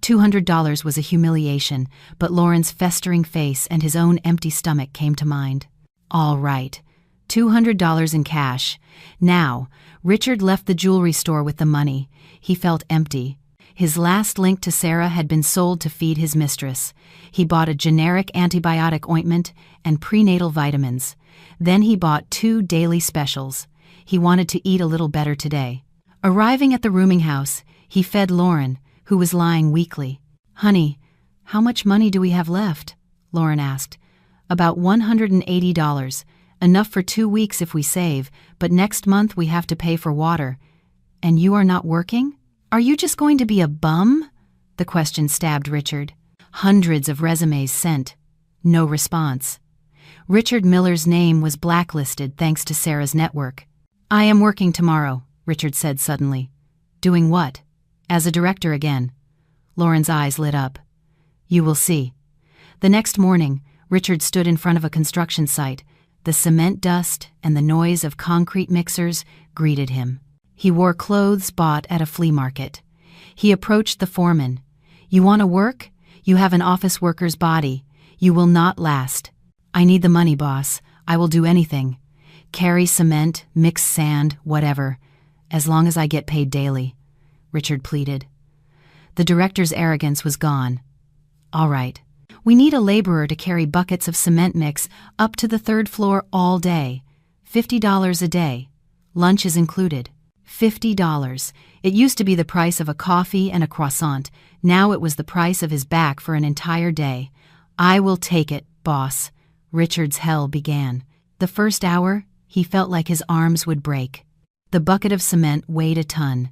$200 was a humiliation, but Lauren's festering face and his own empty stomach came to mind. All right, $200 in cash. Now, Richard left the jewelry store with the money. He felt empty. His last link to Sarah had been sold to feed his mistress. He bought a generic antibiotic ointment and prenatal vitamins. Then he bought 2 daily specials. He wanted to eat a little better today. Arriving at the rooming house, he fed Lauren, who was lying weakly. "Honey, how much money do we have left?" Lauren asked. "About $180. Enough for 2 weeks if we save, but next month we have to pay for water. And you are not working? Are you just going to be a bum?" The question stabbed Richard. Hundreds of resumes sent. No response. Richard Miller's name was blacklisted thanks to Sarah's network. "I am working tomorrow," Richard said suddenly. "Doing what?" "As a director again." Lauren's eyes lit up. "You will see." The next morning, Richard stood in front of a construction site. The cement dust and the noise of concrete mixers greeted him. He wore clothes bought at a flea market. He approached the foreman. "You want to work? You have an office worker's body. You will not last." "I need the money, boss. I will do anything. Carry cement, mix sand, whatever. As long as I get paid daily," Richard pleaded. The director's arrogance was gone. "All right. We need a laborer to carry buckets of cement mix up to the third floor all day. $50 a day. Lunch is included. $50. It used to be the price of a coffee and a croissant. Now it was the price of his back for an entire day. I will take it, boss. Richard's hell began. The first hour, he felt like his arms would break. The bucket of cement weighed a ton.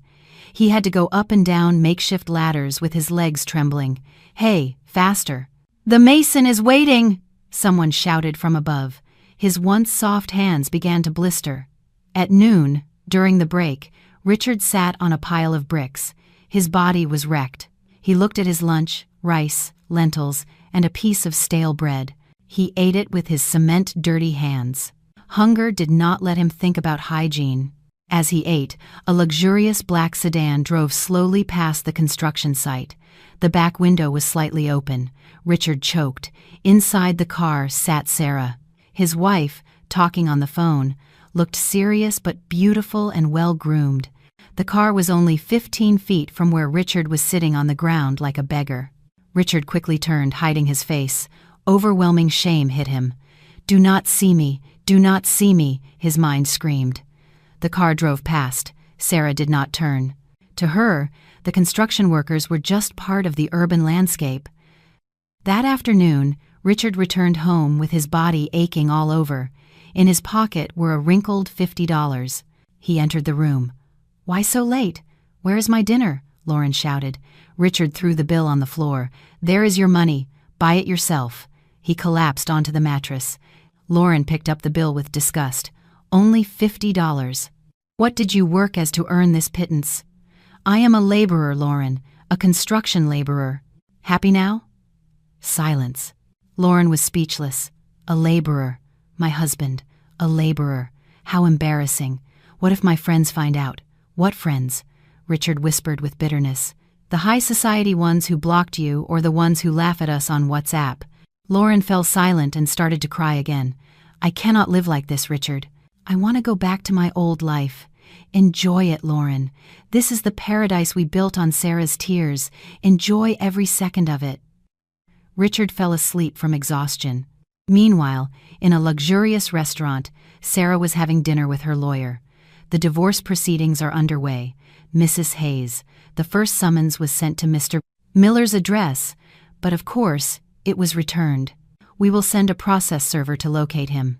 He had to go up and down makeshift ladders with his legs trembling. Hey, faster. The mason is waiting, someone shouted from above. His once soft hands began to blister. At noon, during the break, Richard sat on a pile of bricks. His body was wrecked. He looked at his lunch, rice, lentils, and a piece of stale bread. He ate it with his cement-dirty hands. Hunger did not let him think about hygiene. As he ate, a luxurious black sedan drove slowly past the construction site. The back window was slightly open. Richard choked. Inside the car sat Sarah. His wife, talking on the phone, looked serious but beautiful and well-groomed. The car was only 15 feet from where Richard was sitting on the ground like a beggar. Richard quickly turned, hiding his face. Overwhelming shame hit him. "Do not see me, do not see me," his mind screamed. The car drove past. Sarah did not turn. To her, the construction workers were just part of the urban landscape. That afternoon, Richard returned home with his body aching all over. In his pocket were a wrinkled $50. He entered the room. "Why so late? Where is my dinner?" Lauren shouted. Richard threw the bill on the floor. "There is your money. Buy it yourself." He collapsed onto the mattress. Lauren picked up the bill with disgust. "Only $50. What did you work as to earn this pittance?" "I am a laborer, Lauren, a construction laborer." "Happy now?" Silence. Lauren was speechless. A laborer. My husband. A laborer. How embarrassing. What if my friends find out? What friends? Richard whispered with bitterness. "The high society ones who blocked you or the ones who laugh at us on WhatsApp." Lauren fell silent and started to cry again. "I cannot live like this, Richard. I want to go back to my old life. Enjoy it, Lauren. This is the paradise we built on Sarah's tears. Enjoy every second of it." Richard fell asleep from exhaustion. Meanwhile, in a luxurious restaurant, Sarah was having dinner with her lawyer. The divorce proceedings are underway. Mrs. Hayes. The first summons was sent to Mr. Miller's address, but of course, it was returned. "We will send a process server to locate him."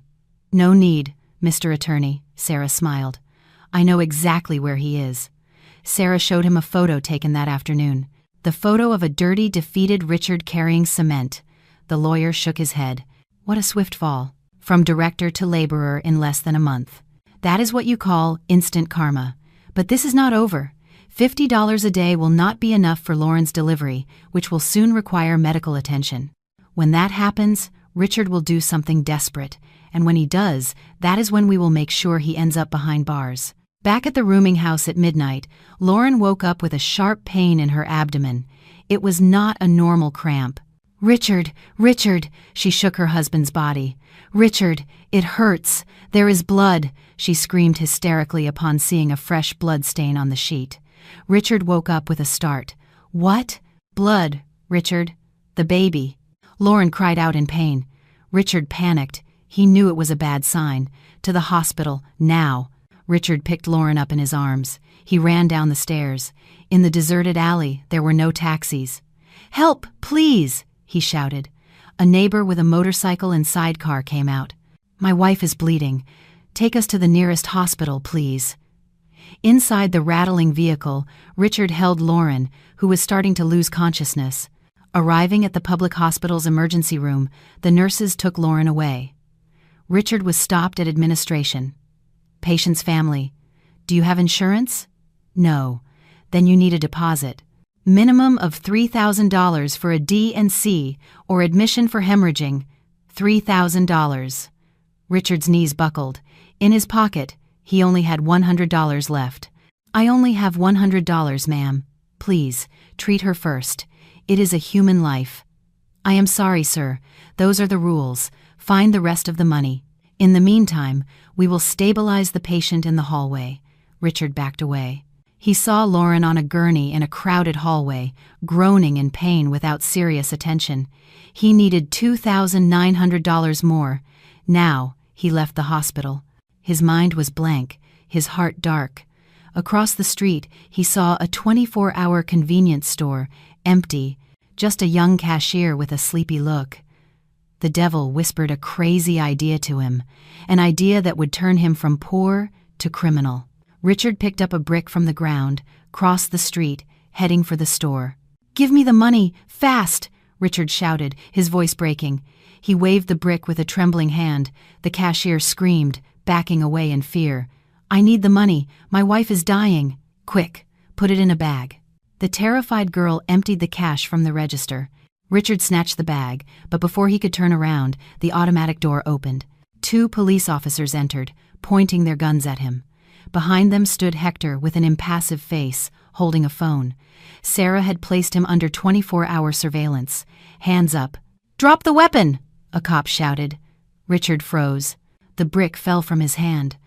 "No need, Mr. Attorney," Sarah smiled. "I know exactly where he is." Sarah showed him a photo taken that afternoon. The photo of a dirty, defeated Richard carrying cement. The lawyer shook his head. What a swift fall. From director to laborer in less than a month. That is what you call instant karma. But this is not over. $50 a day will not be enough for Lauren's delivery, which will soon require medical attention. When that happens, Richard will do something desperate, and when he does, that is when we will make sure he ends up behind bars. Back at the rooming house at midnight, Lauren woke up with a sharp pain in her abdomen. It was not a normal cramp. "Richard, Richard," she shook her husband's body. "Richard, it hurts. There is blood," she screamed hysterically upon seeing a fresh blood stain on the sheet. Richard woke up with a start. "What? Blood, Richard? The baby?" Lauren cried out in pain. Richard panicked. He knew it was a bad sign. "To the hospital, now." Richard picked Lauren up in his arms. He ran down the stairs. In the deserted alley, there were no taxis. "Help, please!" he shouted. A neighbor with a motorcycle and sidecar came out. "My wife is bleeding. Take us to the nearest hospital, please." Inside the rattling vehicle, Richard held Lauren, who was starting to lose consciousness. Arriving at the public hospital's emergency room, the nurses took Lauren away. Richard was stopped at administration. "Patient's family. Do you have insurance?" "No." "Then you need a deposit. Minimum of $3,000 for a D&C or admission for hemorrhaging. $3,000. Richard's knees buckled. In his pocket, he only had $100 left. "I only have $100, ma'am. Please, treat her first. It is a human life." "I am sorry, sir. Those are the rules. Find the rest of the money. In the meantime, we will stabilize the patient in the hallway." Richard backed away. He saw Lauren on a gurney in a crowded hallway, groaning in pain without serious attention. He needed $2,900 more. Now, he left the hospital. His mind was blank, his heart dark. Across the street, he saw a 24-hour convenience store, empty, just a young cashier with a sleepy look. The devil whispered a crazy idea to him, an idea that would turn him from poor to criminal. Richard picked up a brick from the ground, crossed the street, heading for the store. "Give me the money, fast!" Richard shouted, his voice breaking. He waved the brick with a trembling hand. The cashier screamed, backing away in fear. "I need the money. My wife is dying. Quick, put it in a bag." The terrified girl emptied the cash from the register. Richard snatched the bag, but before he could turn around, the automatic door opened. 2 police officers entered, pointing their guns at him. Behind them stood Hector with an impassive face, holding a phone. Sarah had placed him under 24-hour surveillance. "Hands up." "Drop the weapon!" a cop shouted. Richard froze. The brick fell from his hand.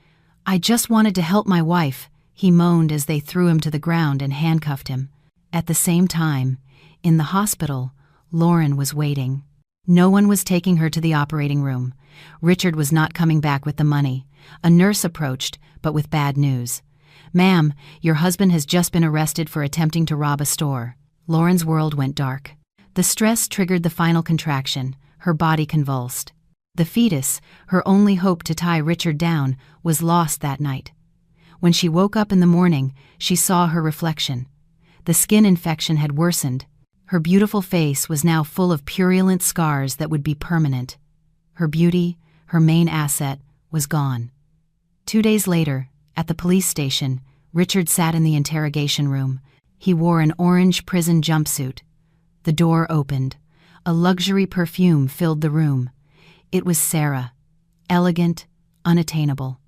"I just wanted to help my wife," he moaned as they threw him to the ground and handcuffed him. At the same time, in the hospital, Lauren was waiting. No one was taking her to the operating room. Richard was not coming back with the money. A nurse approached, but with bad news. "Ma'am, your husband has just been arrested for attempting to rob a store." Lauren's world went dark. The stress triggered the final contraction. Her body convulsed. The fetus, her only hope to tie Richard down, was lost that night. When she woke up in the morning, she saw her reflection. The skin infection had worsened. Her beautiful face was now full of purulent scars that would be permanent. Her beauty, her main asset, was gone. 2 days later, at the police station, Richard sat in the interrogation room. He wore an orange prison jumpsuit. The door opened. A luxury perfume filled the room. It was Sarah, elegant, unattainable.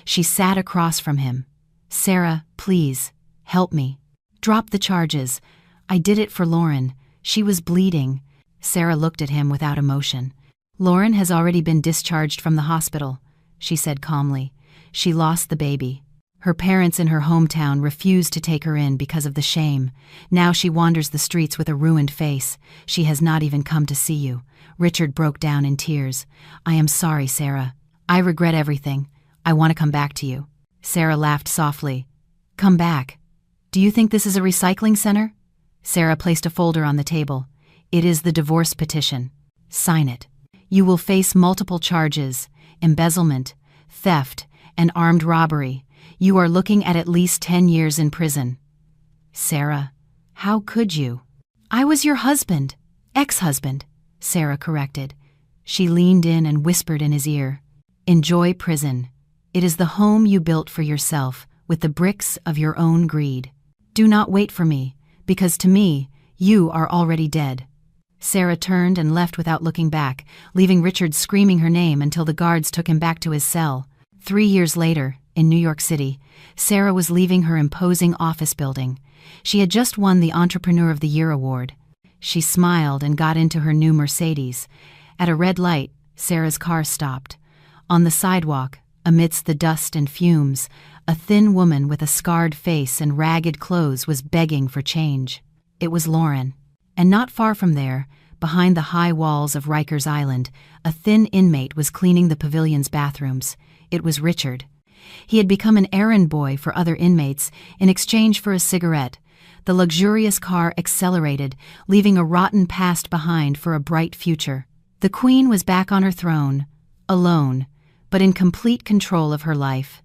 She sat across from him. "Sarah, please, help me. Drop the charges. I did it for Lauren. She was bleeding." Sarah looked at him without emotion. "Lauren has already been discharged from the hospital," she said calmly. "She lost the baby. Her parents in her hometown refused to take her in because of the shame. Now she wanders the streets with a ruined face. She has not even come to see you." Richard broke down in tears. "I am sorry, Sarah. I regret everything. I want to come back to you." Sarah laughed softly. "Come back. Do you think this is a recycling center?" Sarah placed a folder on the table. "It is the divorce petition. Sign it. You will face multiple charges: embezzlement, theft, and armed robbery. You are looking at least 10 years in prison." "Sarah, how could you?" "I was your husband. Ex-husband," Sarah corrected. She leaned in and whispered in his ear, "Enjoy prison. It is the home you built for yourself with the bricks of your own greed. Do not wait for me, because to me, you are already dead." Sarah turned and left without looking back, leaving Richard screaming her name until the guards took him back to his cell. 3 years later, in New York City, Sarah was leaving her imposing office building. She had just won the Entrepreneur of the Year award. She smiled and got into her new Mercedes. At a red light, Sarah's car stopped. On the sidewalk, amidst the dust and fumes, a thin woman with a scarred face and ragged clothes was begging for change. It was Lauren. And not far from there, behind the high walls of Rikers Island, a thin inmate was cleaning the pavilion's bathrooms. It was Richard. He had become an errand boy for other inmates in exchange for a cigarette. The luxurious car accelerated, leaving a rotten past behind for a bright future. The Queen was back on her throne, alone, but in complete control of her life.